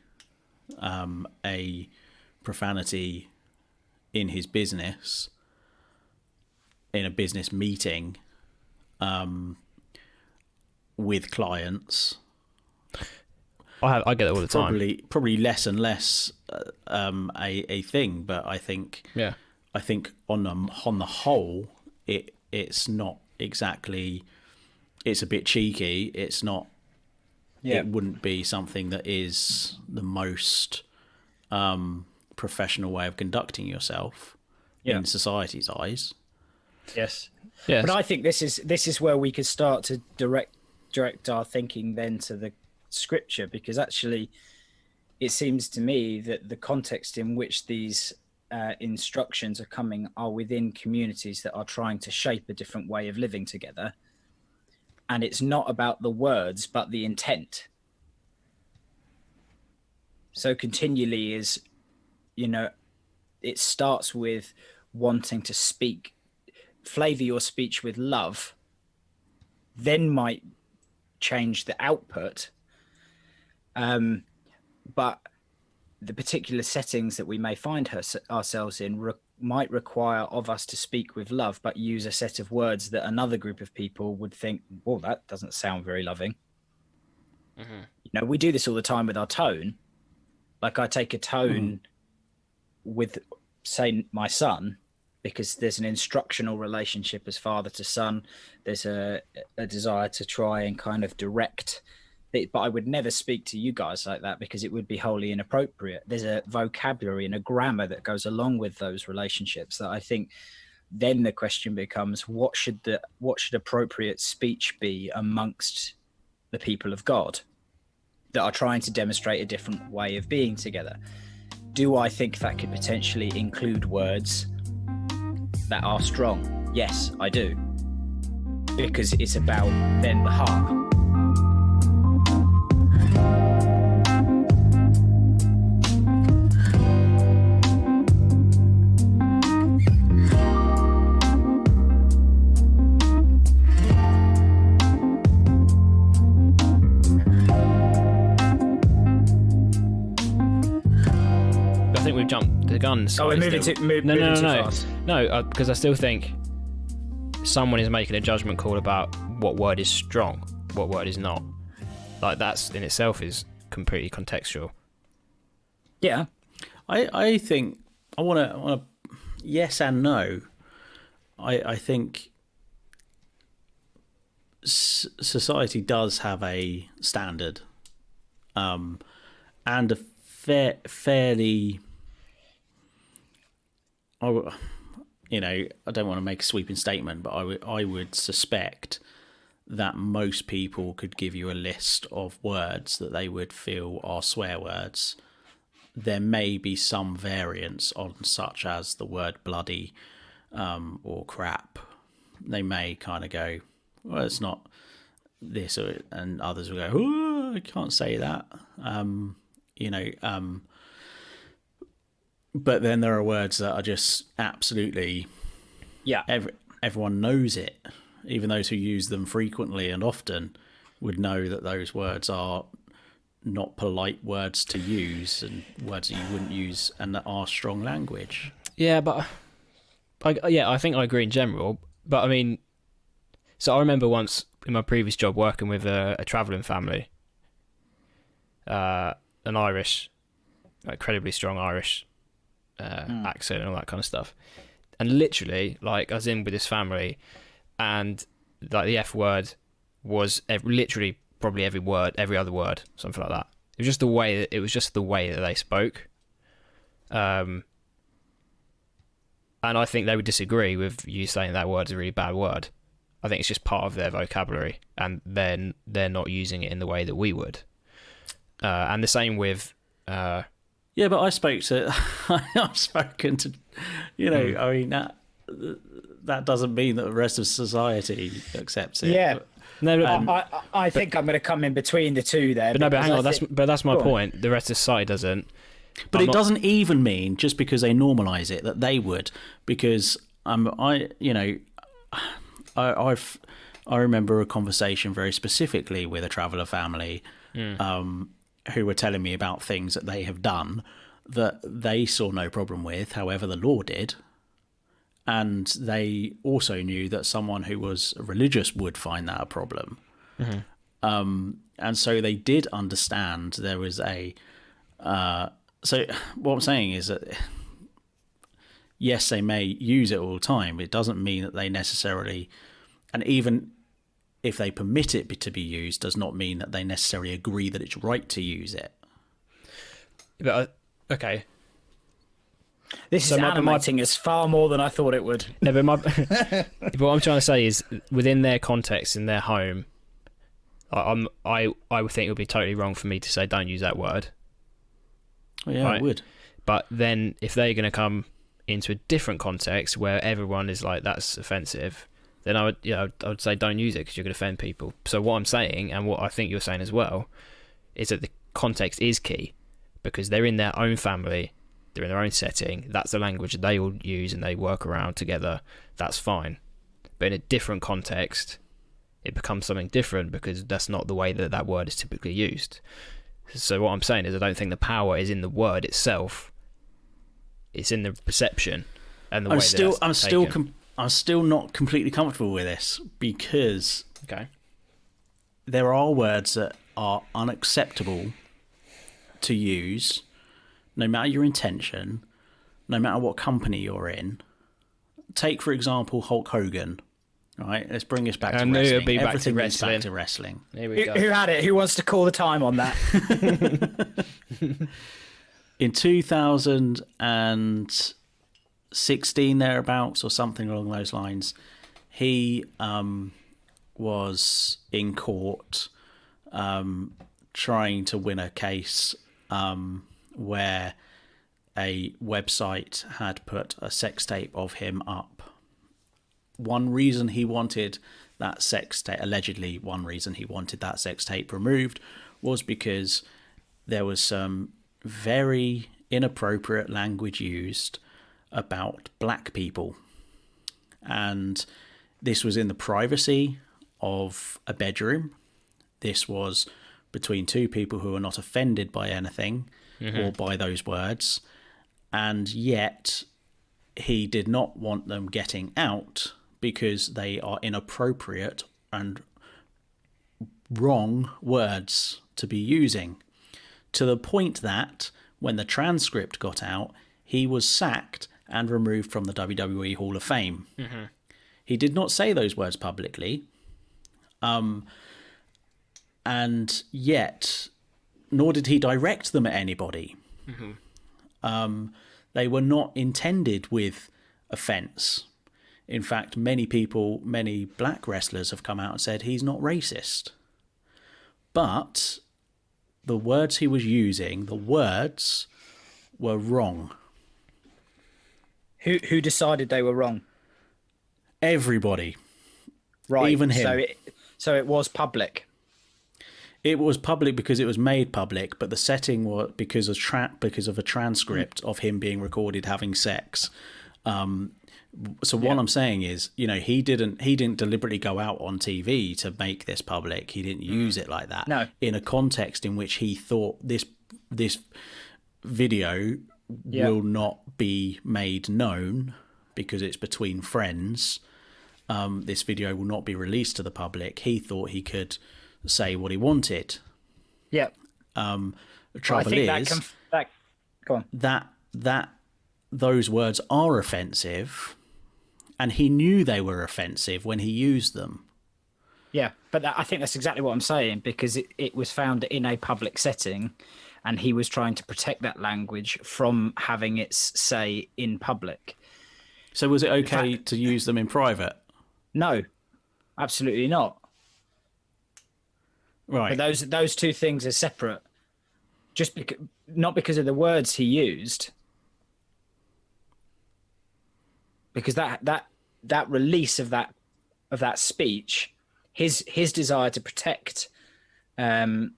a profanity in his business, in a business meeting, with clients? I get it all the time. Probably less and less a thing, but I think on the whole, it's not exactly. It's a bit cheeky. It's not. Yeah. It wouldn't be something that is the most professional way of conducting yourself in society's eyes. Yes. But I think this is where we could start to direct our thinking then to the scripture, because actually it seems to me that the context in which these instructions are coming are within communities that are trying to shape a different way of living together, and it's not about the words but the intent. So continually is, it starts with wanting to flavor your speech with love, then might change the output. But the particular settings that we may find ourselves in might require of us to speak with love, but use a set of words that another group of people would think, well, that doesn't sound very loving. Mm-hmm. We do this all the time with our tone. Like I take a tone with, say, my son, because there's an instructional relationship as father to son. There's a desire to try and kind of direct it, but I would never speak to you guys like that because it would be wholly inappropriate. There's a vocabulary and a grammar that goes along with those relationships that I think then the question becomes, what should appropriate speech be amongst the people of God that are trying to demonstrate a different way of being together? Do I think that could potentially include words that are strong? Yes, I do. Because it's about then the heart. I think we've jumped the gun. We're moving too fast. No, because I still think someone is making a judgment call about what word is strong, what word is not. Like that's in itself is completely contextual. Yeah, I think I want to yes and no. I think society does have a standard, and a fairly. I don't want to make a sweeping statement, but I would suspect that most people could give you a list of words that they would feel are swear words. There may be some variance on such as the word bloody or crap. They may kind of go, well, it's not this, and others will go, oh, I can't say that. But then there are words that are just absolutely, everyone knows it. Even those who use them frequently and often would know that those words are not polite words to use and words that you wouldn't use and that are strong language. Yeah, but I think I agree in general. But I mean, so I remember once in my previous job working with a travelling family, an Irish, incredibly strong Irish accent and all that kind of stuff. And literally, like, I was in with this family, and like the F word was literally probably every other word, something like that. It was just the way that they spoke. And I think they would disagree with you saying that word's a really bad word. I think it's just part of their vocabulary, and then they're not using it in the way that we would. And the same with. Yeah, but I've spoken to, I mean, that doesn't mean that the rest of society accepts it. Yeah. But, I think I'm going to come in between the two there. But hang on, that's my point. The rest of society doesn't. But it doesn't even mean just because they normalise it that they would, because I remember a conversation very specifically with a traveller family who were telling me about things that they have done that they saw no problem with, however the law did. And they also knew that someone who was religious would find that a problem. Mm-hmm. And so they did understand there was a... so what I'm saying is that, yes, they may use it all the time. It doesn't mean that they necessarily... And even if they permit it to be used, does not mean that they necessarily agree that it's right to use it. But, okay. This is animating us far more than I thought it would. No, but what I'm trying to say is, within their context, in their home, I would think it would be totally wrong for me to say don't use that word. Well, yeah, right? I would. But then if they're going to come into a different context where everyone is like, that's offensive, then I would say don't use it because you're going to offend people. So what I'm saying, and what I think you're saying as well, is that the context is key, because they're in their own family, they're in their own setting, that's the language they all use and they work around together, that's fine. But in a different context, it becomes something different because that's not the way that word is typically used. So what I'm saying is I don't think the power is in the word itself, it's in the perception and the way I'm still not completely comfortable with this, because there are words that are unacceptable to use, no matter your intention, no matter what company you're in. Take, for example, Hulk Hogan. Right, let's bring this back to wrestling. It'll be back to wrestling. Back to wrestling. Here we go. Who had it? Who wants to call the time on that? In 2016, thereabouts, or something along those lines, he was in court trying to win a case where a website had put a sex tape of him up. One reason he wanted that sex tape, allegedly one reason he wanted that sex tape removed, was because there was some very inappropriate language used about black people. And this was in the privacy of a bedroom. This was between two people who were not offended by anything or by those words. And yet he did not want them getting out because they are inappropriate and wrong words to be using. To the point that when the transcript got out, he was sacked and removed from the WWE Hall of Fame. Mm-hmm. He did not say those words publicly. And yet, nor did he direct them at anybody. They were not intended with offence. In fact, many black wrestlers have come out and said he's not racist. But the words he was using, the words were wrong. Who decided they were wrong? Everybody. Right. Even him. So it was public. It was public because it was made public, but the setting was because of a transcript of him being recorded having sex. So what I'm saying is, he didn't deliberately go out on TV to make this public. He didn't use it like that. No. In a context in which he thought this video will not be made known because it's between friends. This video will not be released to the public. He thought he could say what he wanted. Yeah. The trouble is go on. that those words are offensive, and he knew they were offensive when he used them. Yeah, but I think that's exactly what I'm saying, because it was found in a public setting, and he was trying to protect that language from having its say in public. So was it okay to use them in private? No, absolutely not. Right. But those two things are separate. Not because of the words he used, because that release of that speech, his desire to protect the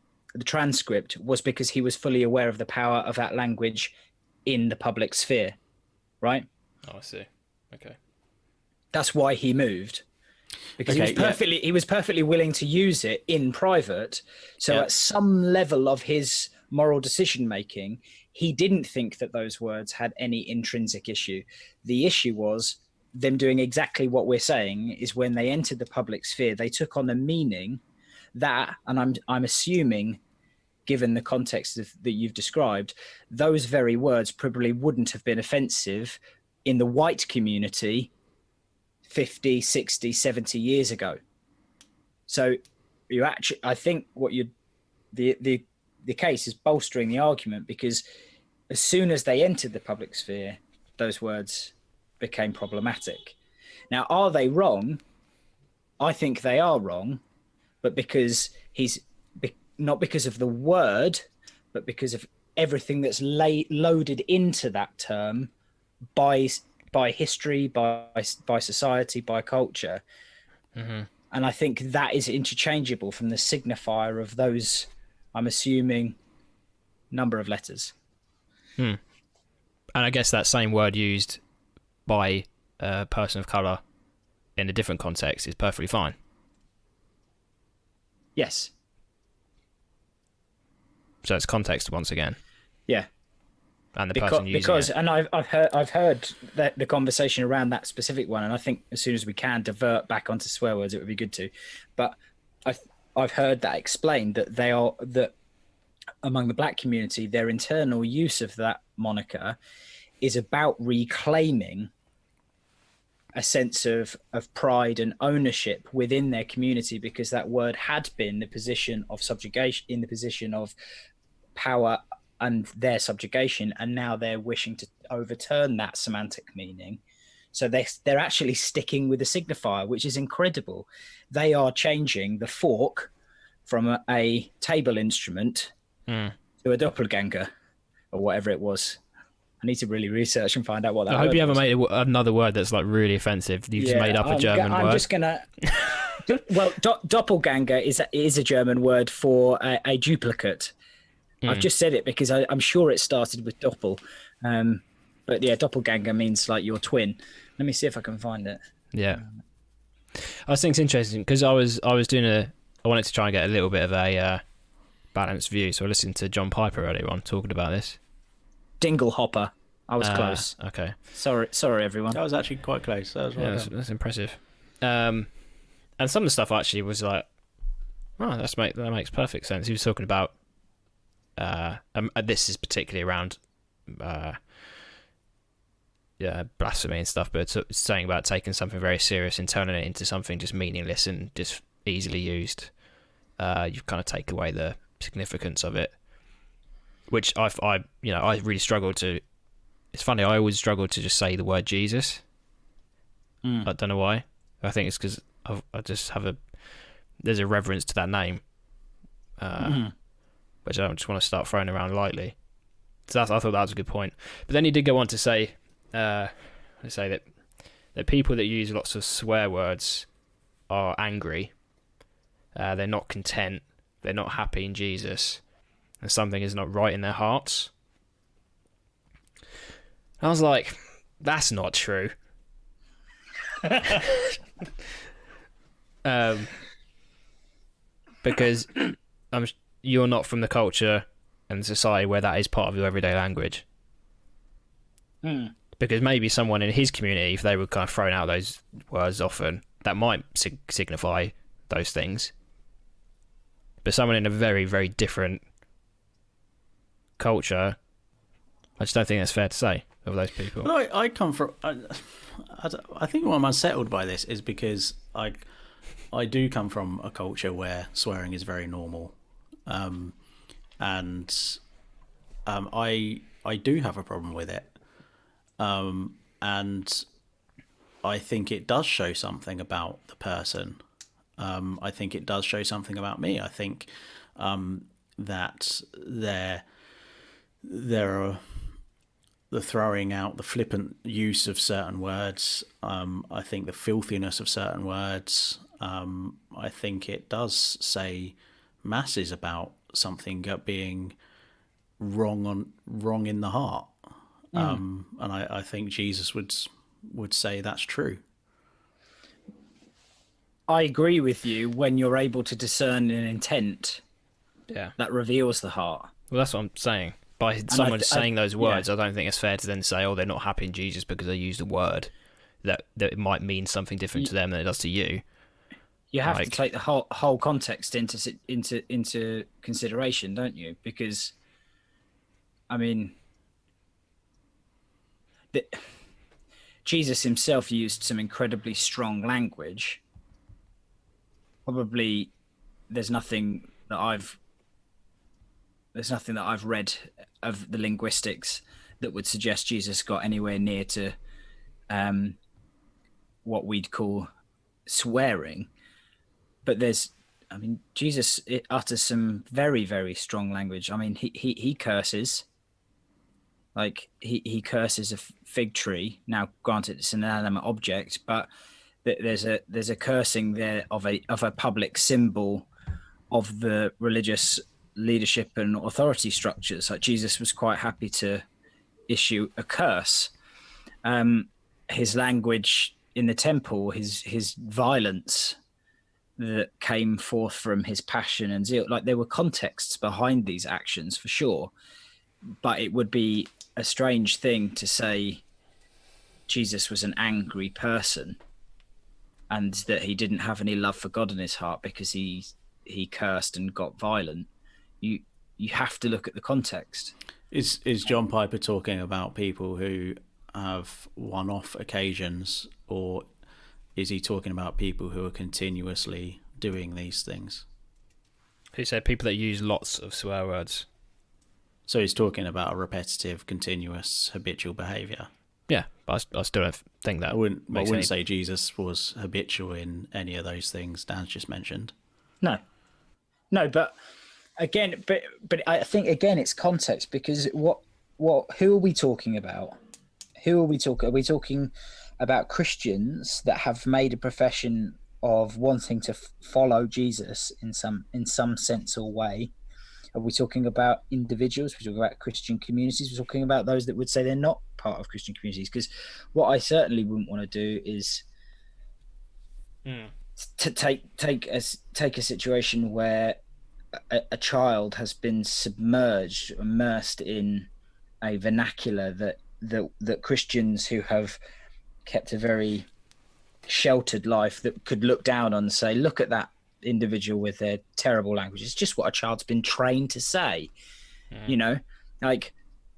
transcript was because he was fully aware of the power of that language in the public sphere, right? Oh, I see. Okay. That's why he moved, because he was perfectly willing to use it in private. So at some level of his moral decision making, he didn't think that those words had any intrinsic issue. The issue was them doing exactly what we're saying, is when they entered the public sphere, they took on a meaning that, and I'm assuming, given the context that you've described, those very words probably wouldn't have been offensive in the white community 50, 60, 70 years ago. So I think the case is bolstering the argument, because as soon as they entered the public sphere, those words became problematic. Now, are they wrong? I think they are wrong, but because not because of the word, but because of everything that's loaded into that term by history, by society, by culture. Mm-hmm. And I think that is interchangeable from the signifier of those, I'm assuming, number of letters. And I guess that same word used by a person of colour in a different context is perfectly fine. Yes. So it's context once again. Yeah. And the person using it. And I've heard the conversation around that specific one, and I think as soon as we can divert back onto swear words, it would be good to. But I've heard that explained, that among the black community, their internal use of that moniker is about reclaiming a sense of pride and ownership within their community, because that word had been the position of subjugation, in the position of power and their subjugation, and now they're wishing to overturn that semantic meaning. So they're actually sticking with the signifier, which is incredible. They are changing the fork from a table instrument to a doppelganger, or whatever it was. I need to really research and find out what that. I hope you haven't made another word that's like really offensive. You just made up a German word. I'm just gonna. Well, doppelganger is a German word for a duplicate. I've just said it because I'm sure it started with doppel, but yeah, doppelganger means like your twin. Let me see if I can find it. Yeah, I think it's interesting because I was doing I wanted to try and get a little bit of a balanced view, so I listened to John Piper earlier on talking about this. Dinglehopper. I was close. Okay. Sorry, everyone. That was actually quite close. That was that's impressive. And some of the stuff actually was like, oh, that makes perfect sense. He was talking about this is particularly around blasphemy and stuff, but it's saying about taking something very serious and turning it into something just meaningless and just easily used. You kind of take away the significance of it. which I really struggle to. It's funny. I always struggle to just say the word Jesus. I don't know why. I think it's because I just have there's a reverence to that name, which I don't just want to start throwing around lightly. So I thought that was a good point. But then he did go on to say, that people that use lots of swear words are angry. They're not content. They're not happy in Jesus, and something is not right in their hearts. I was like, that's not true. Because you're not from the culture and society where that is part of your everyday language. Because maybe someone in his community, if they were kind of throwing out those words often, that might signify those things. But someone in a very, very different culture, I just don't think that's fair to say of those people. Well, I come from. I think why I'm unsettled by this is because I do come from a culture where swearing is very normal, and I do have a problem with it, and I think it does show something about the person. I think it does show something about me. I think that there are the throwing out, the flippant use of certain words. I think the filthiness of certain words. I think it does say masses about something being wrong in the heart. And I think Jesus would say that's true. I agree with you when you're able to discern an intent that reveals the heart. Well, that's what I'm saying. By someone saying those words, I don't think it's fair to then say, oh, they're not happy in Jesus because they used a word that it might mean something different to them than it does to you. You have to take the whole context into consideration, don't you? Because, I mean, Jesus himself used some incredibly strong language. Probably, there's nothing that I've read of the linguistics that would suggest Jesus got anywhere near to what we'd call swearing. But Jesus utters some very, very strong language. I mean, he curses. Like he curses a fig tree. Now, granted, it's an inanimate object, but there's a cursing there of a public symbol of the religious leadership and authority structures. Like Jesus was quite happy to issue a curse. His language in the temple, his violence that came forth from his passion and zeal, like there were contexts behind these actions for sure, but it would be a strange thing to say Jesus was an angry person and that he didn't have any love for God in his heart because he cursed and got violent. You have to look at the context. Is John Piper talking about people who have one-off occasions, or is he talking about people who are continuously doing these things? He said people that use lots of swear words. So he's talking about a repetitive, continuous, habitual behaviour. Yeah, but I still don't think that. I wouldn't say Jesus was habitual in any of those things Dan's just mentioned. No, but again, but I think again it's context, because who are we talking about? Are we talking about Christians that have made a profession of wanting to follow Jesus in some sense or way? Are we talking about individuals? We're talking about Christian communities. We're talking about those that would say they're not part of Christian communities. Because what I certainly wouldn't want to do is to take a situation where a child has been immersed in a vernacular that Christians who have kept a very sheltered life that could look down on and say, look at that individual with their terrible language. It's just what a child's been trained to say. You know, like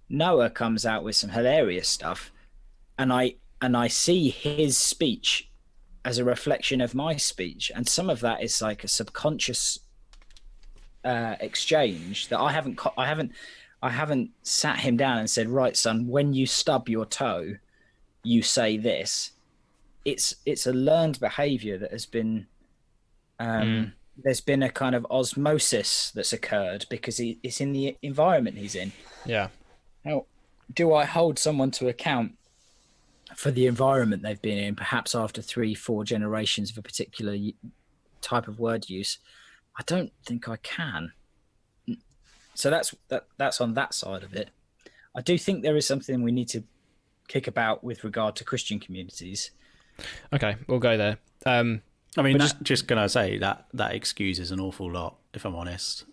Noah comes out with some hilarious stuff, and I see his speech as a reflection of my speech, and some of that is like a subconscious exchange that I I haven't sat him down and said, right, son, when you stub your toe, you say this. It's a learned behavior that has been there's been a kind of osmosis that's occurred because it's in the environment he's in. Yeah. Now, do I hold someone to account for the environment they've been in, perhaps after 3-4 generations of a particular type of word use? I don't think I can. So that's on that side of it. I do think there is something we need to kick about with regard to Christian communities. Okay, we'll go there. I mean, just gonna say that excuses an awful lot, if I'm honest,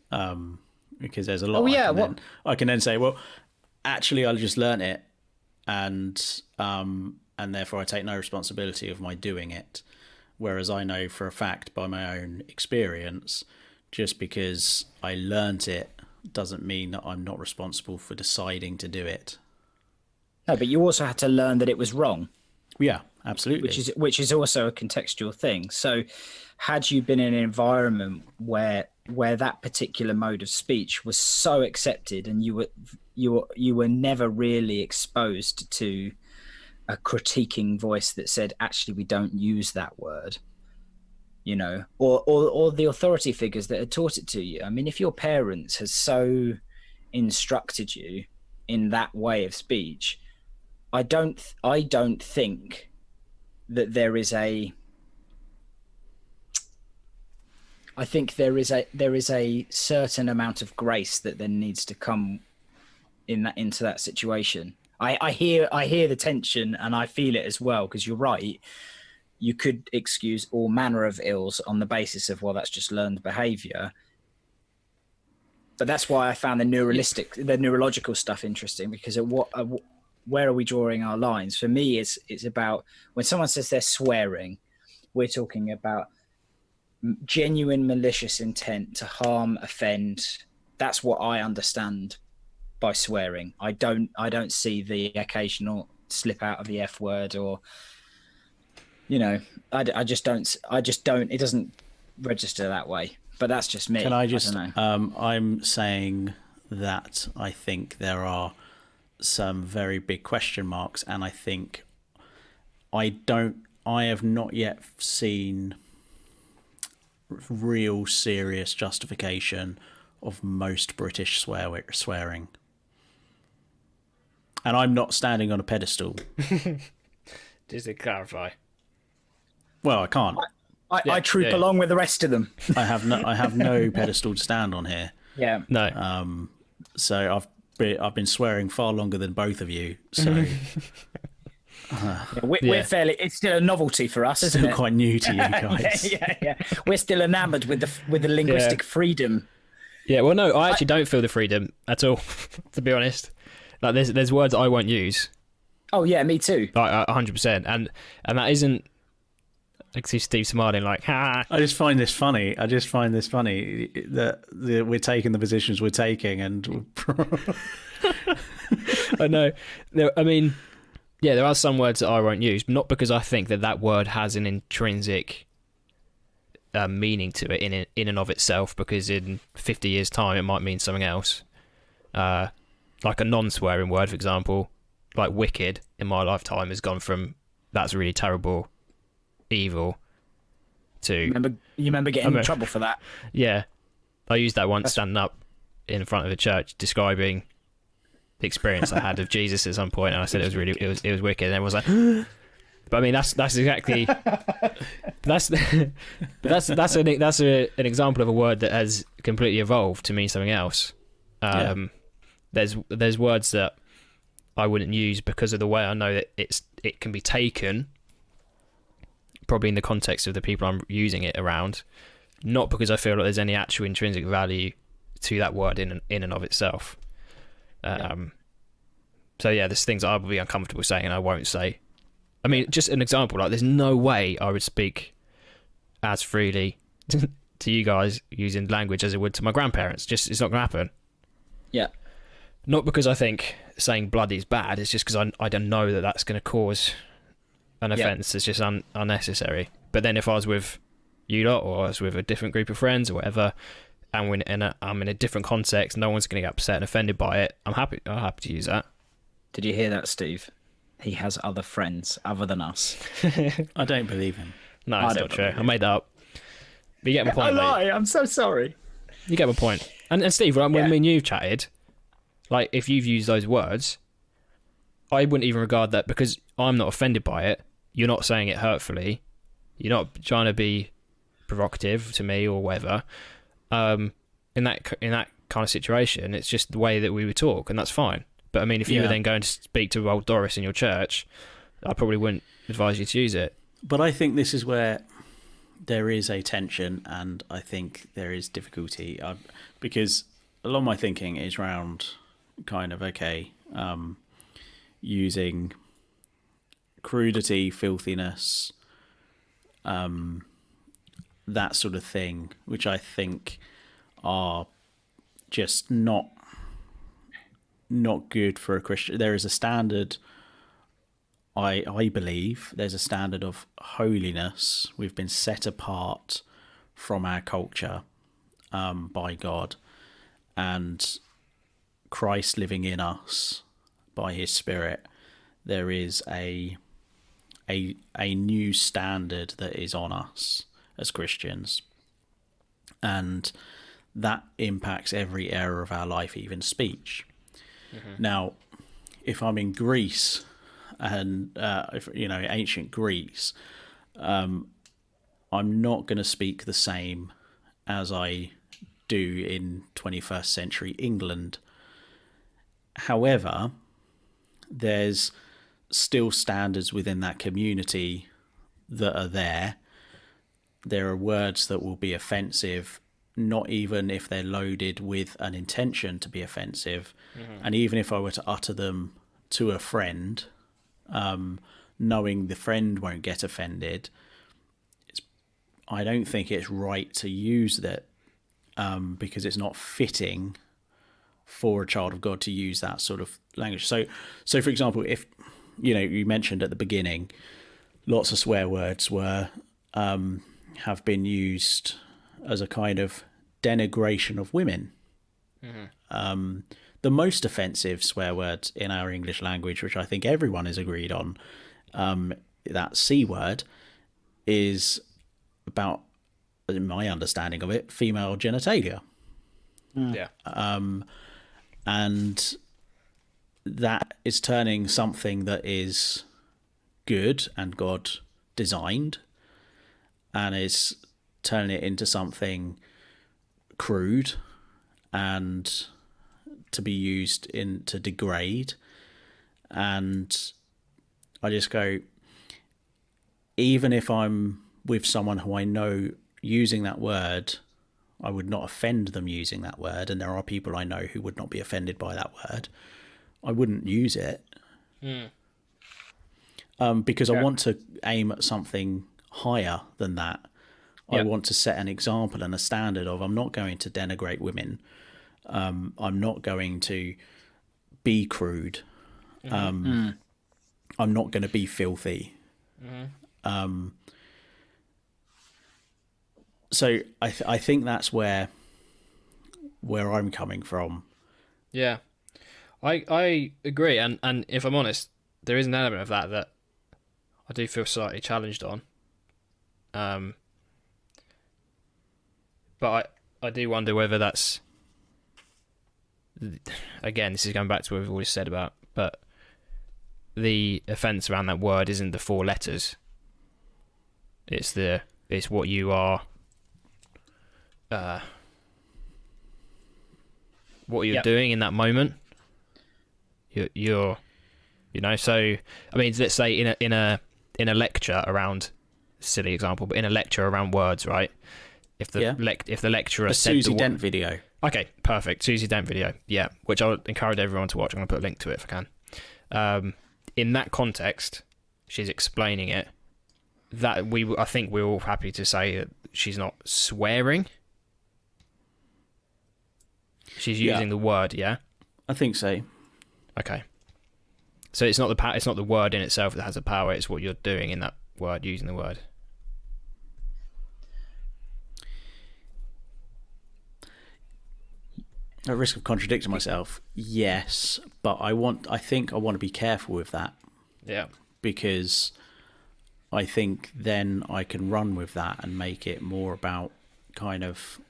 because there's a lot. I can then say, well, actually, I just learnt it, and therefore I take no responsibility of my doing it. Whereas I know for a fact by my own experience, just because I learnt it doesn't mean that I'm not responsible for deciding to do it. No, but you also had to learn that it was wrong. Yeah, absolutely. Which is also a contextual thing. So had you been in an environment where that particular mode of speech was so accepted and you were never really exposed to a critiquing voice that said, actually, we don't use that word, you know, or the authority figures that had taught it to you. I mean, if your parents has so instructed you in that way of speech, I don't think that there is a. I think there is a certain amount of grace that then needs to come into that situation. I hear the tension and I feel it as well, because you're right. You could excuse all manner of ills on the basis of, well, that's just learned behavior. But that's why I found the neurological stuff interesting, because where are we drawing our lines? For me, it's about when someone says they're swearing, we're talking about genuine malicious intent to harm, offend. That's what I understand by swearing. I don't see the occasional slip out of the F word, or, you know, I just don't, it doesn't register that way. But that's just me. Can I just, I don't know. I'm saying that I think there are some very big question marks, and I think I have not yet seen real serious justification of most British swearing. And I'm not standing on a pedestal. Just to clarify. Well, I can't. I troop along with the rest of them. I have no pedestal to stand on here. Yeah. No. So I've been swearing far longer than both of you. So we're fairly. It's still a novelty for us, isn't it? Still quite new to you guys. Yeah. We're still enamoured with the linguistic freedom. Yeah. Well, no, I actually don't feel the freedom at all. To be honest, like there's words I won't use. Oh yeah, me too. Like 100%, and that isn't. I see Steve smiling like, ha. I just find this funny. That we're taking the positions we're taking, and I know. I mean, yeah, there are some words that I won't use, not because I think that word has an intrinsic meaning to it in and of itself, because in 50 years' time it might mean something else. Like a non-swearing word, for example, like wicked, in my lifetime has gone from that's really terrible, evil, to you remember getting in trouble for that. Yeah, I used that once standing up in front of a church describing the experience I had of Jesus at some point, and I said it was wicked, and everyone was like but I mean that's exactly that's an example of a word that has completely evolved to mean something else. There's words that I wouldn't use because of the way I know that it can be taken, probably in the context of the people I'm using it around, not because I feel like there's any actual intrinsic value to that word in and of itself. So yeah, there's things I would be uncomfortable saying and I won't say. I mean, just an example, like there's no way I would speak as freely to you guys using language as it would to my grandparents. Just, it's not going to happen. Yeah. Not because I think saying bloody is bad, it's just because I don't know that that's going to cause an offence that's just unnecessary. But then if I was with you lot, or I was with a different group of friends or whatever, and I'm in a different context, no one's going to get upset and offended by it, I'm happy to use that. Did you hear that, Steve? He has other friends other than us. I don't believe him. No, it's not true. I made that up. But you get my point, I lie. I'm so sorry. You get my point. And Steve, when me and you chatted, like, if you've used those words, I wouldn't even regard that, because I'm not offended by it. You're not saying it hurtfully. You're not trying to be provocative to me or whatever. In that kind of situation, it's just the way that we would talk, and that's fine. But I mean, if you were then going to speak to old Doris in your church, I probably wouldn't advise you to use it. But I think this is where there is a tension, and I think there is difficulty, because a lot of my thinking is around kind of, using crudity, filthiness, that sort of thing, which I think are just not good for a Christian. There is a standard, I believe there's a standard of holiness. We've been set apart from our culture by God, and Christ living in us by his Spirit. There is a new standard that is on us as Christians, and that impacts every area of our life, even speech. Mm-hmm. Now, if I'm in Greece, and ancient Greece, I'm not going to speak the same as I do in 21st century England. However, there's still standards within that community that are there. There are words that will be offensive, not even if they're loaded with an intention to be offensive. Mm-hmm. And even if I were to utter them to a friend, knowing the friend won't get offended, I don't think it's right to use that, because it's not fitting for a child of God to use that sort of language. So for example, if you mentioned at the beginning, lots of swear words have been used as a kind of denigration of women. Mm-hmm. The most offensive swear word in our English language, which I think everyone is agreed on, that C word, is about, in my understanding of it, female genitalia. Yeah. And that is turning something that is good and God designed, and is turning it into something crude and to be used to degrade. And I just go, even if I'm with someone who I know using that word, I would not offend them using that word, and there are people I know who would not be offended by that word, I wouldn't use it. Because I want to aim at something higher than that. I want to set an example and a standard of, I'm not going to denigrate women. I'm not going to be crude. I'm not going to be filthy. So I think that's where I'm coming from. Yeah, I agree, and if I'm honest, there is an element of that I do feel slightly challenged on. But I do wonder whether that's, again, this is going back to what we've always said about, but the offence around that word isn't the 4 letters. It's what you are, what you're doing in that moment. You're so I mean, let's say in a lecture around, silly example, but in a lecture around words, right? If the lecturer said Susie Dent video. Okay, perfect. Susie Dent video, yeah, which I would encourage everyone to watch. I'm going to put a link to it if I can. In that context, she's explaining it. I think we're all happy to say that she's not swearing. She's using the word, yeah. I think so. Okay. So it's not the word in itself that has the power. It's what you're doing in that word, using the word. At risk of contradicting myself, yes, but I think I want to be careful with that. Yeah. Because I think then I can run with that and make it more about kind of,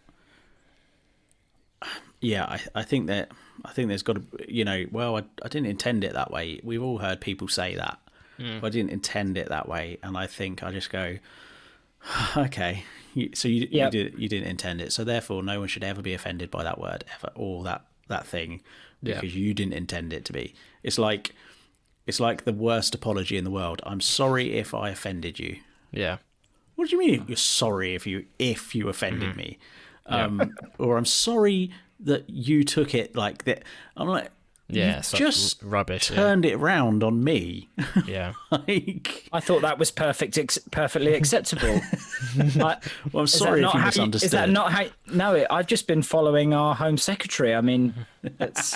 I think there's got to, well, I didn't intend it that way. We've all heard people say that. I didn't intend it that way, and I think I just go, okay, you didn't intend it, so therefore no one should ever be offended by that word ever, or that thing, because you didn't intend it to be. It's like the worst apology in the world. I'm sorry if I offended you. Yeah. What do you mean you're sorry if you offended me? Or I'm sorry that you took it like that. I'm like, you just rubbish. Turned it round on me. Yeah. Like, I thought that was perfectly acceptable. well, I'm sorry if you misunderstood. Is that not how? No, I've just been following our Home Secretary. I mean, that's.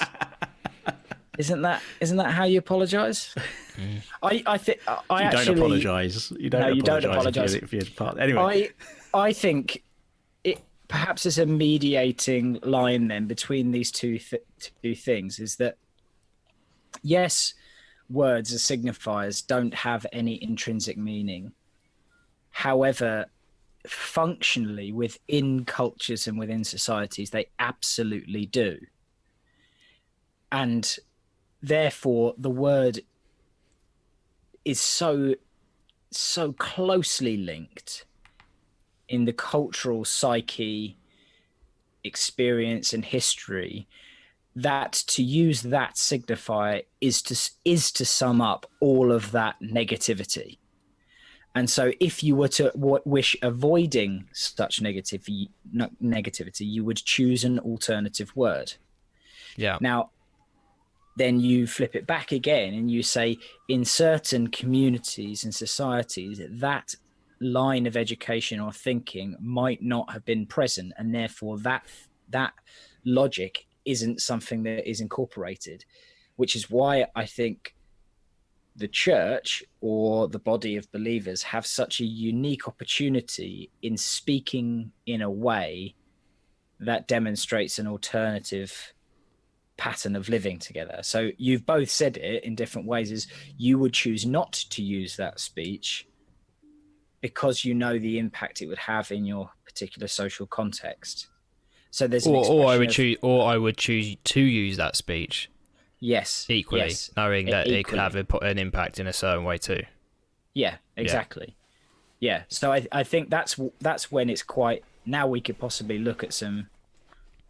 Isn't that how you apologise? I think I you actually don't apologise. You don't apologise if you're part. Anyway, I think it perhaps is a mediating line then between these two things is that yes, words as signifiers don't have any intrinsic meaning. However, functionally within cultures and within societies, they absolutely do. And therefore, the word is so closely linked in the cultural psyche, experience, and history that to use that signifier is to sum up all of that negativity. And so, if you were to wish avoiding such negativity, you would choose an alternative word. Yeah. Now, then you flip it back again and you say, in certain communities and societies, that line of education or thinking might not have been present, and therefore that logic isn't something that is incorporated, which is why I think the church or the body of believers have such a unique opportunity in speaking in a way that demonstrates an alternative pattern of living together. So you've both said it in different ways, is you would choose not to use that speech because you know the impact it would have in your particular social context. So there's or I would choose to use that speech. Yes. Equally, yes, knowing that it could have an impact in a certain way too. Yeah, exactly. Yeah. So I think that's when it's quite. Now we could possibly look at some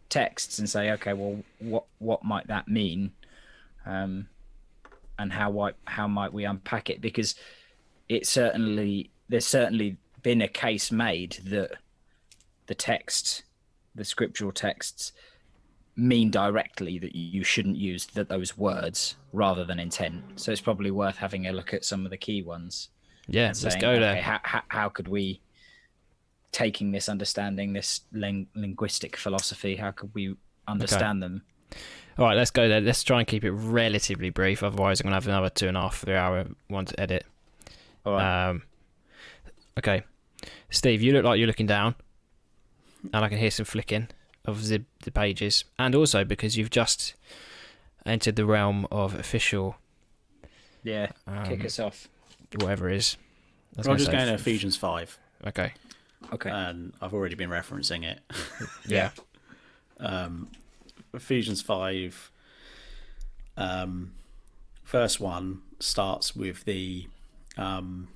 texts and say, okay, well, what might that mean, and how might we unpack it? Because there's certainly been a case made that the scriptural texts mean directly that you shouldn't use those words rather than intent. So it's probably worth having a look at some of the key ones. Yeah, let's go there. How could we, taking this understanding, this linguistic philosophy, how could we understand them? All right, let's go there. Let's try and keep it relatively brief. Otherwise, I'm going to have another 2.5, 3 hour one to edit. All right. Okay. Steve, you look like you're looking down. And I can hear some flicking of the pages. And also because you've just entered the realm of official... Yeah, kick us off. Whatever it is. I'm just going to Ephesians 5. Okay. And I've already been referencing it. Yeah. Ephesians 5, verse 1 starts with the kind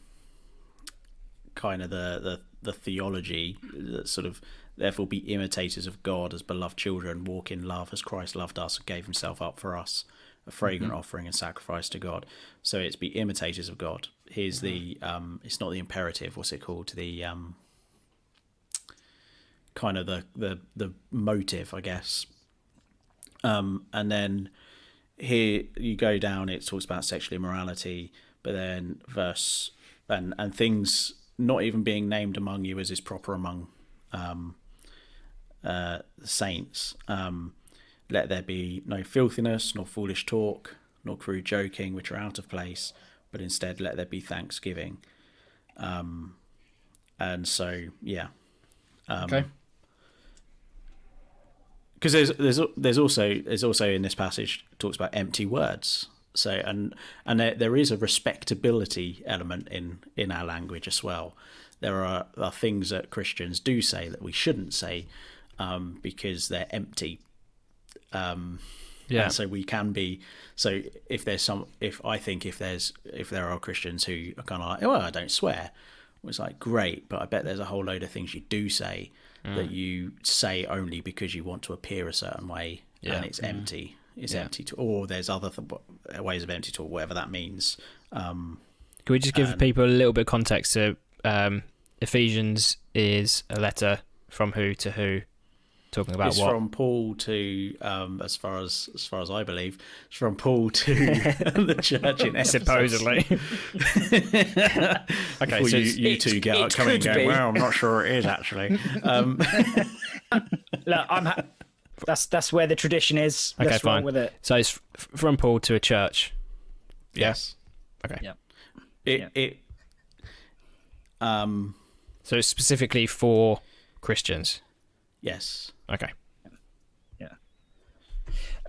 of the theology that sort of, therefore be imitators of God as beloved children, walk in love as Christ loved us and gave himself up for us, a fragrant offering and sacrifice to God. So it's be imitators of God. Here's the it's not the imperative, what's it called, the kind of the motive, I guess. And then here you go down, it talks about sexual immorality, but then verse and things not even being named among you as is proper among the saints. Let there be no filthiness, nor foolish talk, nor crude joking, which are out of place, but instead let there be thanksgiving. And so, yeah. Okay. because there's also in this passage talks about empty words. So and there is a respectability element in our language as well. There are things that Christians do say that we shouldn't say because they're empty. And so we can be. So if there are Christians who are kind of like, oh, I don't swear, it's like, great, but I bet there's a whole load of things you do say that you say only because you want to appear a certain way, and it's empty. It's empty to, or there's other ways of empty talk, whatever that means. Can we just give people a little bit of context? So Ephesians is a letter from who to who, talking about it's what? From Paul to, as far as I believe, it's from Paul to the church in Ephesus. Supposedly. Okay, so you two get up coming and going, well, I'm not sure it is actually. Look, that's where the tradition is. Okay, Let's fine. roll with it. So it's from Paul to a church. Yes. Okay. Yeah. So it's specifically for Christians. Yes. Okay. Yeah.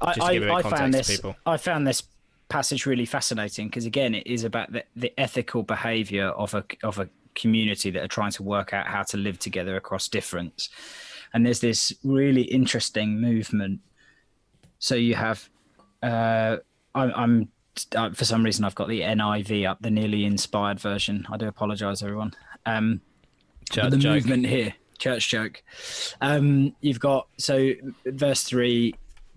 Just to give a bit of I context found to this. people. I found this passage really fascinating because again, it is about the ethical behaviour of a community that are trying to work out how to live together across difference. And there's this really interesting movement. So you have, I'm for some reason I've got the NIV up, the nearly inspired version. I do apologise, everyone. Church the joke. movement here, church joke. You've got, so verse 3,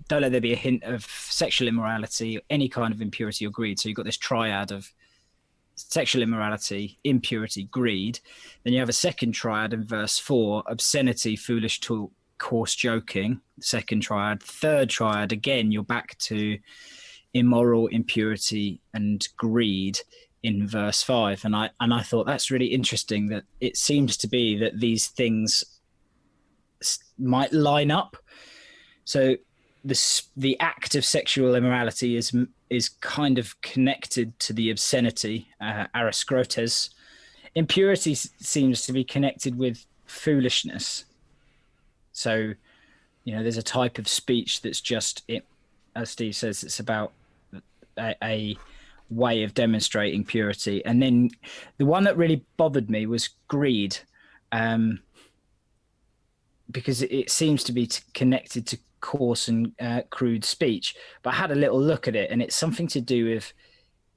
don't let there be a hint of sexual immorality, any kind of impurity or greed. So you've got this triad of sexual immorality, impurity, greed. Then you have a second triad in verse 4, obscenity, foolish talk, coarse joking, second triad. Third triad, again, you're back to immoral, impurity, and greed in verse 5. And I thought that's really interesting that it seems to be that these things might line up. So the act of sexual immorality is kind of connected to the obscenity, ariskrotes. Impurity seems to be connected with foolishness. So, there's a type of speech that's just, as Steve says, it's about a way of demonstrating purity. And then the one that really bothered me was greed, because it seems to be connected to coarse and crude speech. But I had a little look at it, and it's something to do with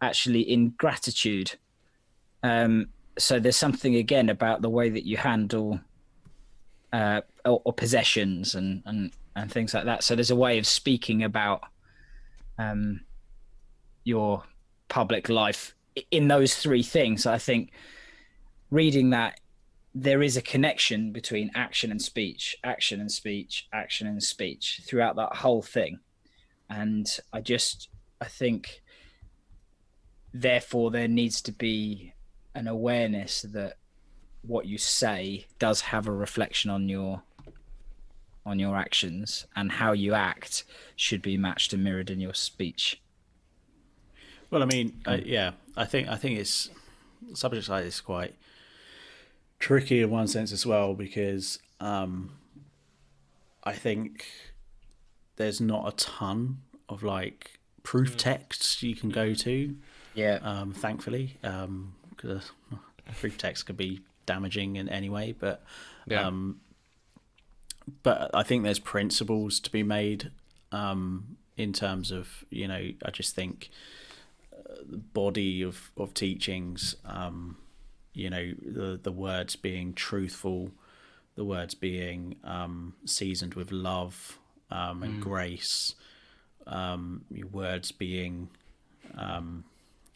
actually ingratitude. So there's something again about the way that you handle or possessions and things like that. So there's a way of speaking about your public life in those three things. I think reading that, there is a connection between action and speech, action and speech, action and speech throughout that whole thing. And I think therefore there needs to be an awareness that what you say does have a reflection on your actions, and how you act should be matched and mirrored in your speech. Well, I mean, I think it's subjects like this quite tricky in one sense as well, because I think there's not a ton of like proof texts you can go to. Yeah. Thankfully, because proof text could be damaging in any way, but I think there's principles to be made in terms of, I just think the body of teachings, the words being truthful, the words being seasoned with love and grace, your words being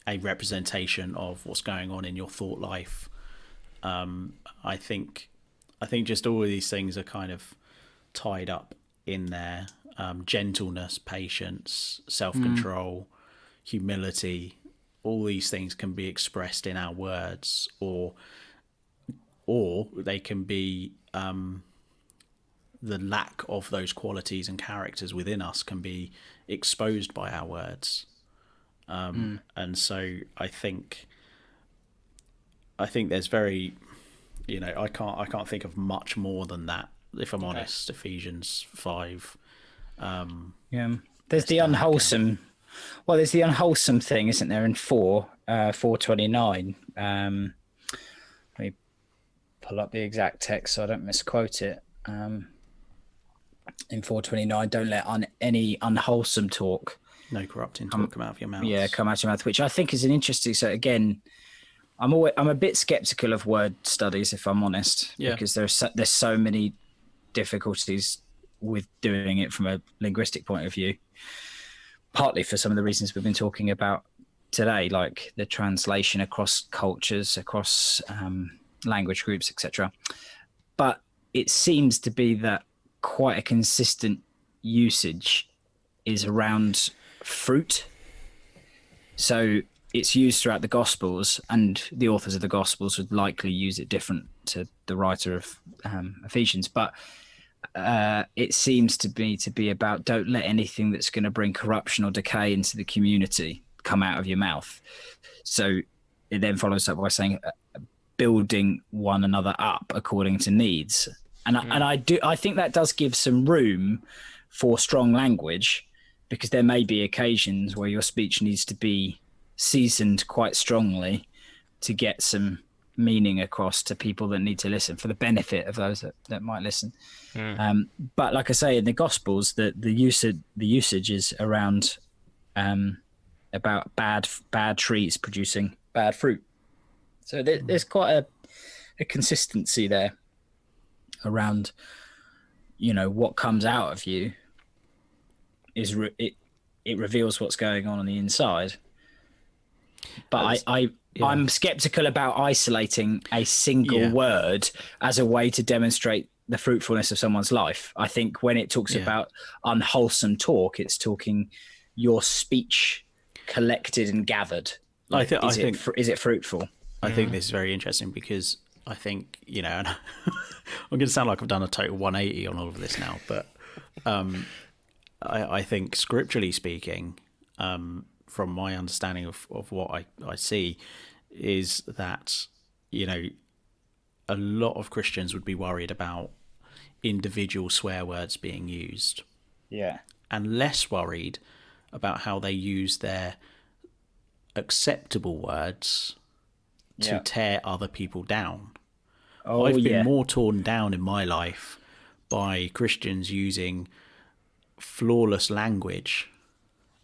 a representation of what's going on in your thought life. I think just all of these things are kind of tied up in there. Gentleness, patience, self-control, humility, all these things can be expressed in our words, or they can be the lack of those qualities and characters within us can be exposed by our words. And so I think there's very, I can't think of much more than that, if I'm honest. Ephesians 5 Yeah. There's the unwholesome. Well, there's the unwholesome thing, isn't there? In 429. Let me pull up the exact text so I don't misquote it. In 429, don't let any unwholesome talk. No corrupting talk come out of your mouth. Yeah, come out of your mouth, which I think is an interesting. So again, I'm a bit skeptical of word studies, if I'm honest, because there's so many difficulties with doing it from a linguistic point of view. Partly for some of the reasons we've been talking about today, like the translation across cultures, across language groups, etc. But it seems to be that quite a consistent usage is around fruit. So it's used throughout the Gospels, and the authors of the Gospels would likely use it different to the writer of Ephesians. But it seems to be about don't let anything that's going to bring corruption or decay into the community come out of your mouth. So it then follows up by saying building one another up according to needs. And I think that does give some room for strong language, because there may be occasions where your speech needs to be seasoned quite strongly to get some meaning across to people that need to listen, for the benefit of those that might listen. But like I say, in the Gospels, the usage is around about bad trees producing bad fruit. So there's quite a consistency there around, what comes out of you is it reveals what's going on the inside. But I'm skeptical about isolating a single word as a way to demonstrate the fruitfulness of someone's life. I think when it talks about unwholesome talk, it's talking your speech collected and gathered. Like, is it fruitful? I think this is very interesting, because I think, and I'm going to sound like I've done a total 180 on all of this now, but I think scripturally speaking, from my understanding of what I see, is that, a lot of Christians would be worried about individual swear words being used. Yeah. And less worried about how they use their acceptable words to tear other people down. I've been more torn down in my life by Christians using flawless language.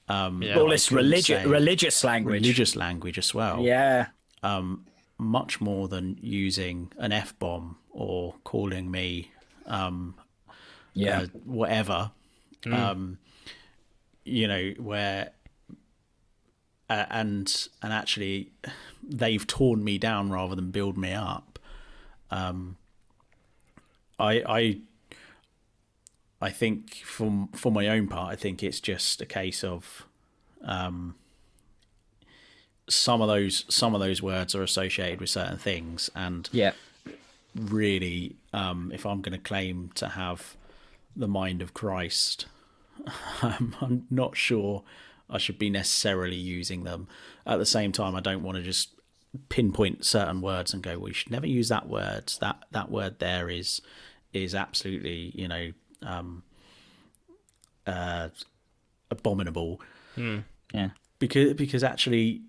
Flawless religious language. Religious language as well. Yeah. Much more than using an F-bomb or calling me whatever. Where and actually they've torn me down rather than build me up. I think for my own part, I think it's just a case of some of those words are associated with certain things, and really, if I'm going to claim to have the mind of Christ, I'm not sure I should be necessarily using them. At the same time, I don't want to just pinpoint certain words and go, well, you should never use that word. That word there is absolutely, abominable. Yeah. Because actually,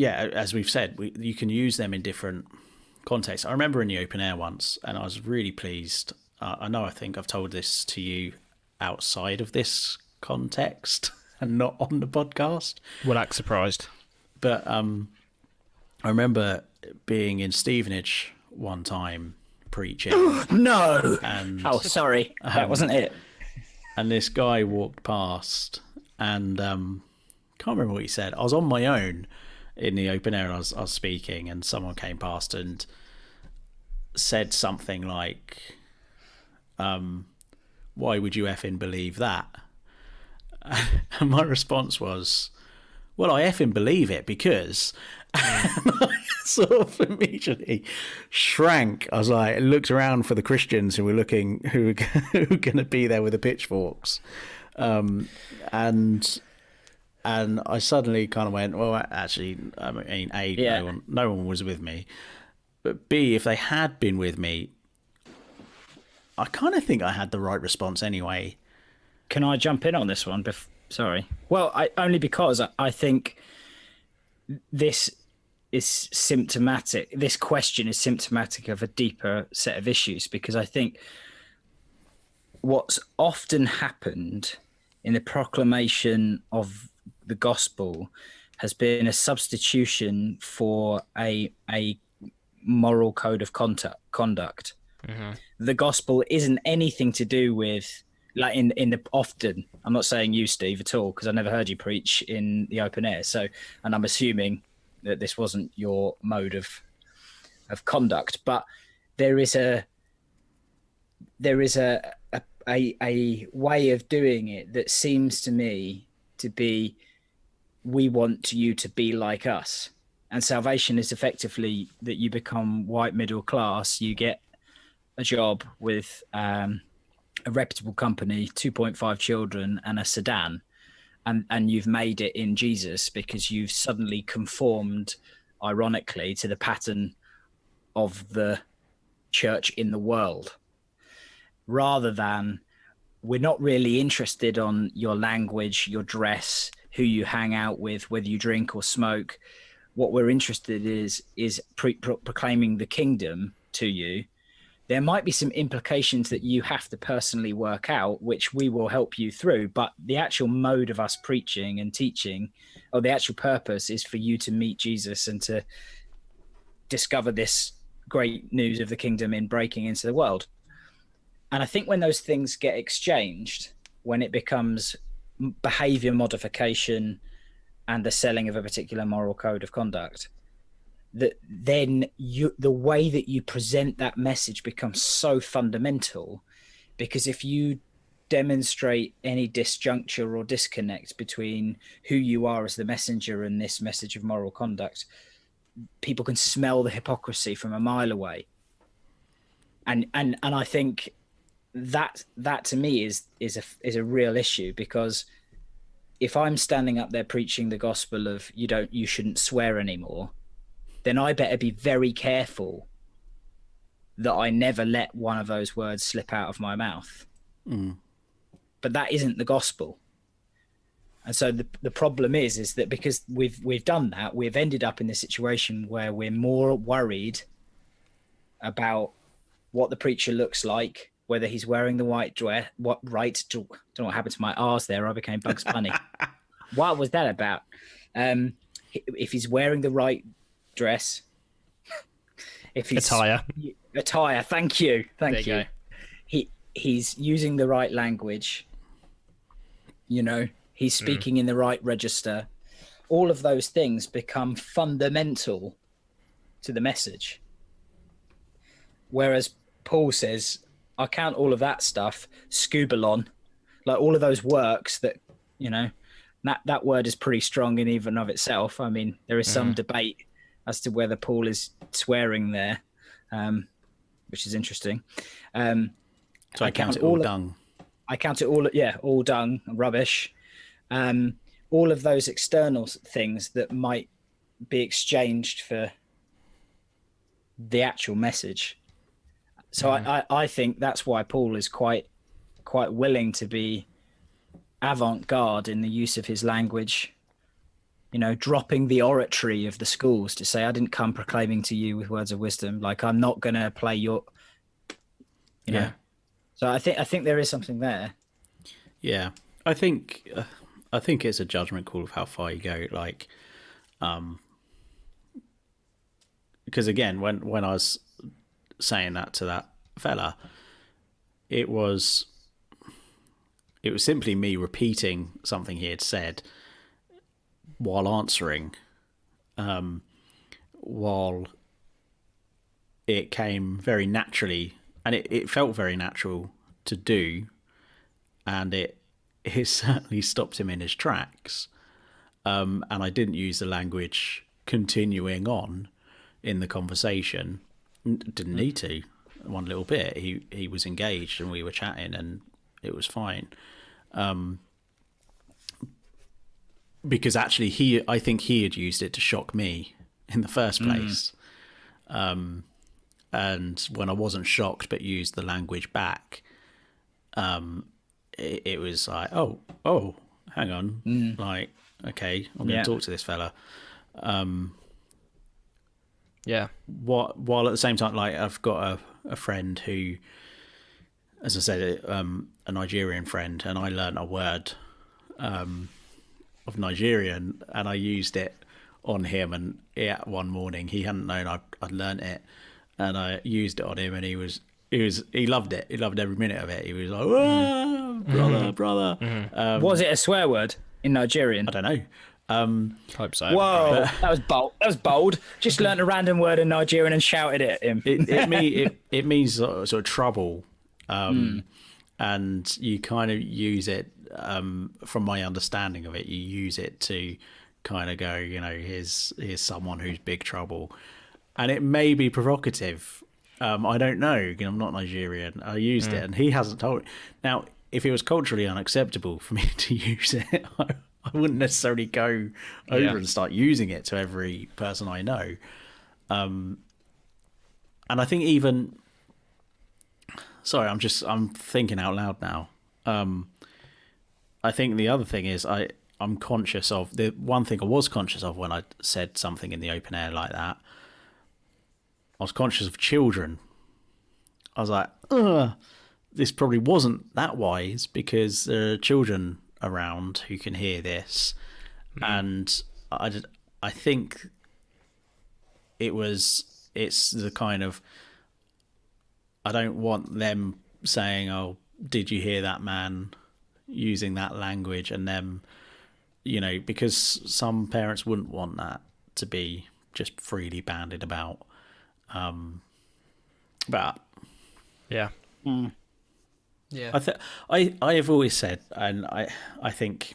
as we've said, you can use them in different contexts. I remember in the open air once, and I was really pleased. I think I've told this to you outside of this context and not on the podcast. Well, act surprised. But I remember being in Stevenage one time preaching. No! And, sorry. That wasn't it. And this guy walked past, and can't remember what he said. I was on my own in the open air, and I was speaking, and someone came past and said something like, why would you effing believe that? And my response was, well, I effing believe it because... And I sort of immediately shrank. I was like, looked around for the Christians who were going to be there with the pitchforks, and I suddenly kind of went, well, actually, I mean, A, no one was with me, but B, if they had been with me, I kind of think I had the right response anyway. Can I jump in on this one? Sorry. Well, only because I think this is symptomatic. This question is symptomatic of a deeper set of issues, because I think what's often happened in the proclamation of the gospel has been a substitution for a moral code of conduct. Mm-hmm. The gospel isn't anything to do with, like, in the often, I'm not saying you, Steve, at all, because I never heard you preach in the open air, so, and I'm assuming that this wasn't your mode of conduct, but there is a way of doing it that seems to me to be, we want you to be like us. And salvation is effectively that you become white middle class, you get a job with a reputable company, 2.5 children and a sedan, and you've made it in Jesus because you've suddenly conformed, ironically, to the pattern of the church in the world, rather than, we're not really interested on your language, your dress, who you hang out with, whether you drink or smoke. What we're interested is proclaiming the kingdom to you. There might be some implications that you have to personally work out, which we will help you through. But the actual mode of us preaching and teaching, or the actual purpose, is for you to meet Jesus and to discover this great news of the kingdom in breaking into the world. And I think when those things get exchanged, when it becomes behavior modification and the selling of a particular moral code of conduct, that then the way that you present that message becomes so fundamental, because if you demonstrate any disjuncture or disconnect between who you are as the messenger and this message of moral conduct, people can smell the hypocrisy from a mile away. And I think that to me is a real issue, because if I'm standing up there preaching the gospel of you shouldn't swear anymore, then I better be very careful that I never let one of those words slip out of my mouth. But that isn't the gospel. And so the problem is that because we've done that, we've ended up in this situation where we're more worried about what the preacher looks like, whether he's wearing the white dress, don't know what happened to my R's there. I became Bugs Bunny. What was that about? If he's wearing the right dress, if he's attire, thank you. He's using the right language, he's speaking in the right register. All of those things become fundamental to the message. Whereas Paul says, I count all of that stuff scubalon, like all of those works that, that word is pretty strong in even of itself. I mean, there is some debate as to whether Paul is swearing there, which is interesting. So I count it all dung. I count it all dung, rubbish. All of those external things that might be exchanged for the actual message. So I think that's why Paul is quite willing to be avant-garde in the use of his language, dropping the oratory of the schools to say, I didn't come proclaiming to you with words of wisdom. Like, I'm not going to play your, know. So I think there is something there. Yeah, I think it's a judgment call of how far you go. Like, because again, when I was saying that to that fella, it was simply me repeating something he had said while answering, while it came very naturally, and it felt very natural to do, and it certainly stopped him in his tracks, and I didn't use the language continuing on in the conversation. Didn't need to. One little bit, he was engaged and we were chatting and it was fine, because actually I think he had used it to shock me in the first place, and when I wasn't shocked but used the language back, it was like, oh, hang on, like, okay, I'm going to talk to this fella. While at the same time, like, I've got a friend who, as I said, a Nigerian friend, and I learnt a word of Nigerian, and I used it on him. And one morning, he hadn't known I'd learnt it, and I used it on him, and he loved it. He loved every minute of it. He was like, "Whoa, brother." Was it a swear word in Nigerian? I don't know. Hope so. Whoa, that was bold. That was bold. Just learnt a random word in Nigerian and shouted it at him. It means sort of trouble, and you kind of use it. From my understanding of it, you use it to kind of go, here's someone who's big trouble, and it may be provocative. I don't know. I'm not Nigerian. I used it, and he hasn't told me. Now, if it was culturally unacceptable for me to use it, I wouldn't necessarily go over and start using it to every person I know. And I think even... Sorry, I'm thinking out loud now. I think the other thing is I'm conscious of... The one thing I was conscious of when I said something in the open air like that, I was conscious of children. I was like, this probably wasn't that wise, because there are children around who can hear this. And I think it's the kind of... I don't want them saying, "Oh, did you hear that man using that language?" and them, because some parents wouldn't want that to be just freely bandied about. But yeah. I have always said, and I think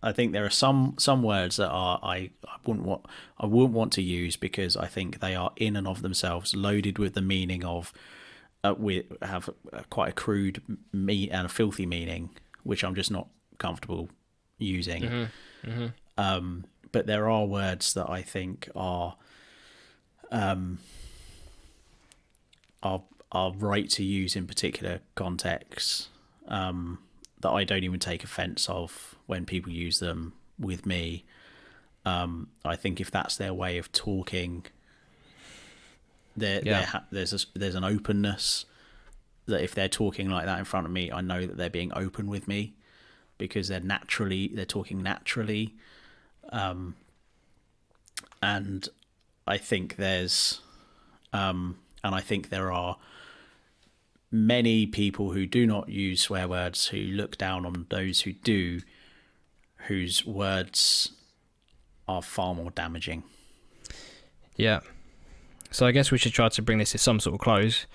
there are some words that I wouldn't want to use, because I think they are in and of themselves loaded with the meaning of have quite a crude and a filthy meaning, which I'm just not comfortable using. But there are words that I think are right to use in particular contexts, that I don't even take offence of when people use them with me. I think if that's their way of talking, there's an openness that if they're talking like that in front of me, I know that they're being open with me, because they're talking naturally. And I think I think there are many people who do not use swear words, who look down on those who do, whose words are far more damaging. Yeah. So I guess we should try to bring this to some sort of close.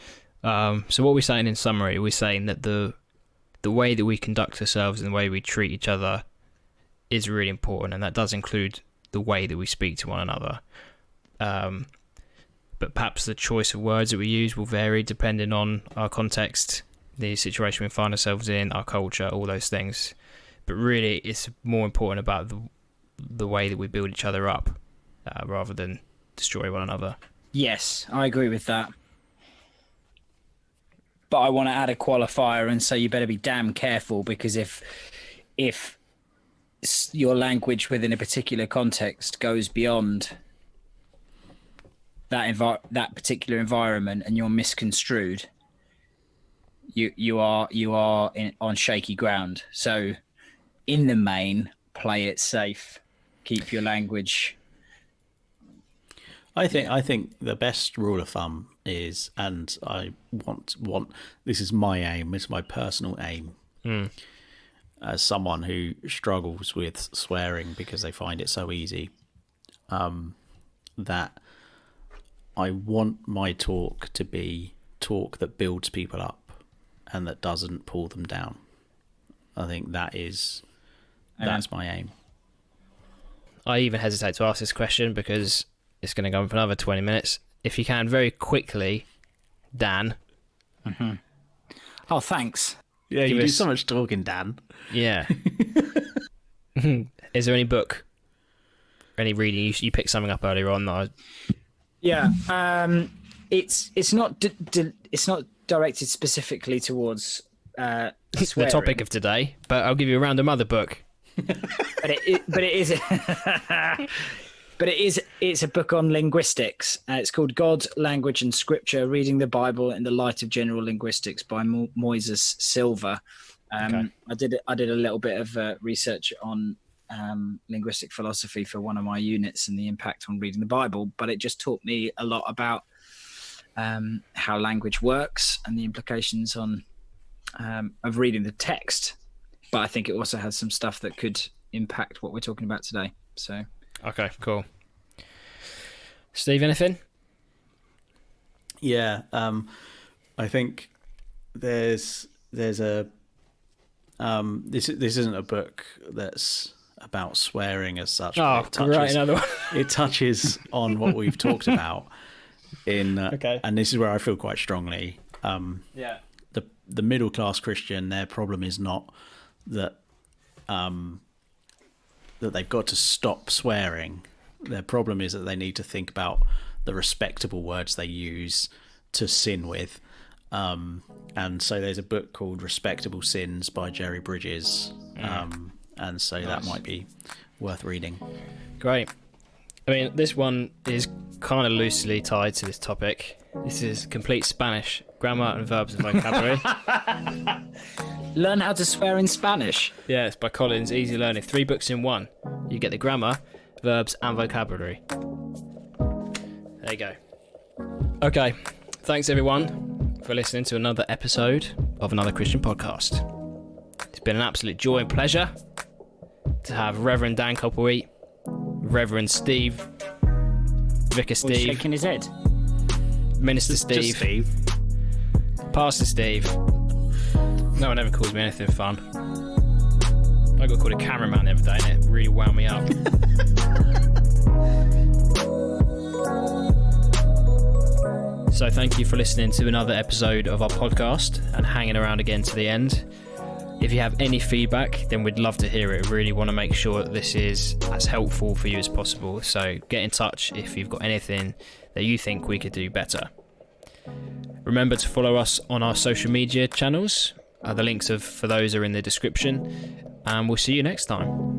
So what we're saying in summary, we're saying that the way that we conduct ourselves and the way we treat each other is really important, and that does include the way that we speak to one another. But perhaps the choice of words that we use will vary depending on our context, the situation we find ourselves in, our culture, all those things. But really, it's more important about the way that we build each other up, rather than destroy one another. Yes, I agree with that. But I want to add a qualifier and say you better be damn careful, because if your language within a particular context goes beyond that particular environment and you're misconstrued, you are on shaky ground. So in the main, play it safe, keep your language. I think the best rule of thumb is, and I want this is my aim, it's my personal aim, as someone who struggles with swearing because they find it so easy, that I want my talk to be talk that builds people up and that doesn't pull them down. I think that's my aim. I even hesitate to ask this question because it's going to go on for another 20 minutes. If you can, very quickly, Dan. Mm-hmm. Oh, thanks. Yeah, you do so much talking, Dan. Yeah. Is there any book, any reading? You picked something up earlier on that Yeah. it's not it's not directed specifically towards the swearing. topic of today, but I'll give you a random other book. But it's a book on linguistics. It's called God, Language and Scripture: Reading the Bible in the Light of General Linguistics by Moises Silva. Okay. I did a little bit of research on linguistic philosophy for one of my units and the impact on reading the Bible, but it just taught me a lot about how language works and the implications on of reading the text. But I think it also has some stuff that could impact what we're talking about today. So, Okay, cool. Steve, anything? Yeah, I think there's a this isn't a book that's about swearing as such. Oh, right, another one. It touches on what we've talked about Okay. and this is where I feel quite strongly. Yeah. The middle class Christian, their problem is not that that they've got to stop swearing. Their problem is that they need to think about the respectable words they use to sin with. And so there's a book called Respectable Sins by Jerry Bridges. And so that might be worth reading. Great. I mean, this one is kind of loosely tied to this topic. This is Complete Spanish, Grammar and Verbs and Vocabulary. learn how to swear in Spanish. Yeah, it's by Collins, easy learning. 3 books in one. You get the grammar, verbs and vocabulary. There you go. Okay, thanks everyone for listening to another episode of Another Christian Podcast. It's been an absolute joy and pleasure to have Reverend Dan Copperwheat, Reverend Steve, Vicar Steve, shaking his head. Minister Steve, Pastor Steve. No one ever calls me anything fun. I got called a cameraman the other day and it really wound me up. So thank you for listening to another episode of our podcast and hanging around again to the end. If you have any feedback, then we'd love to hear it. We really want to make sure that this is as helpful for you as possible. So get in touch if you've got anything that you think we could do better. Remember to follow us on our social media channels. The links for those are in the description. And we'll see you next time.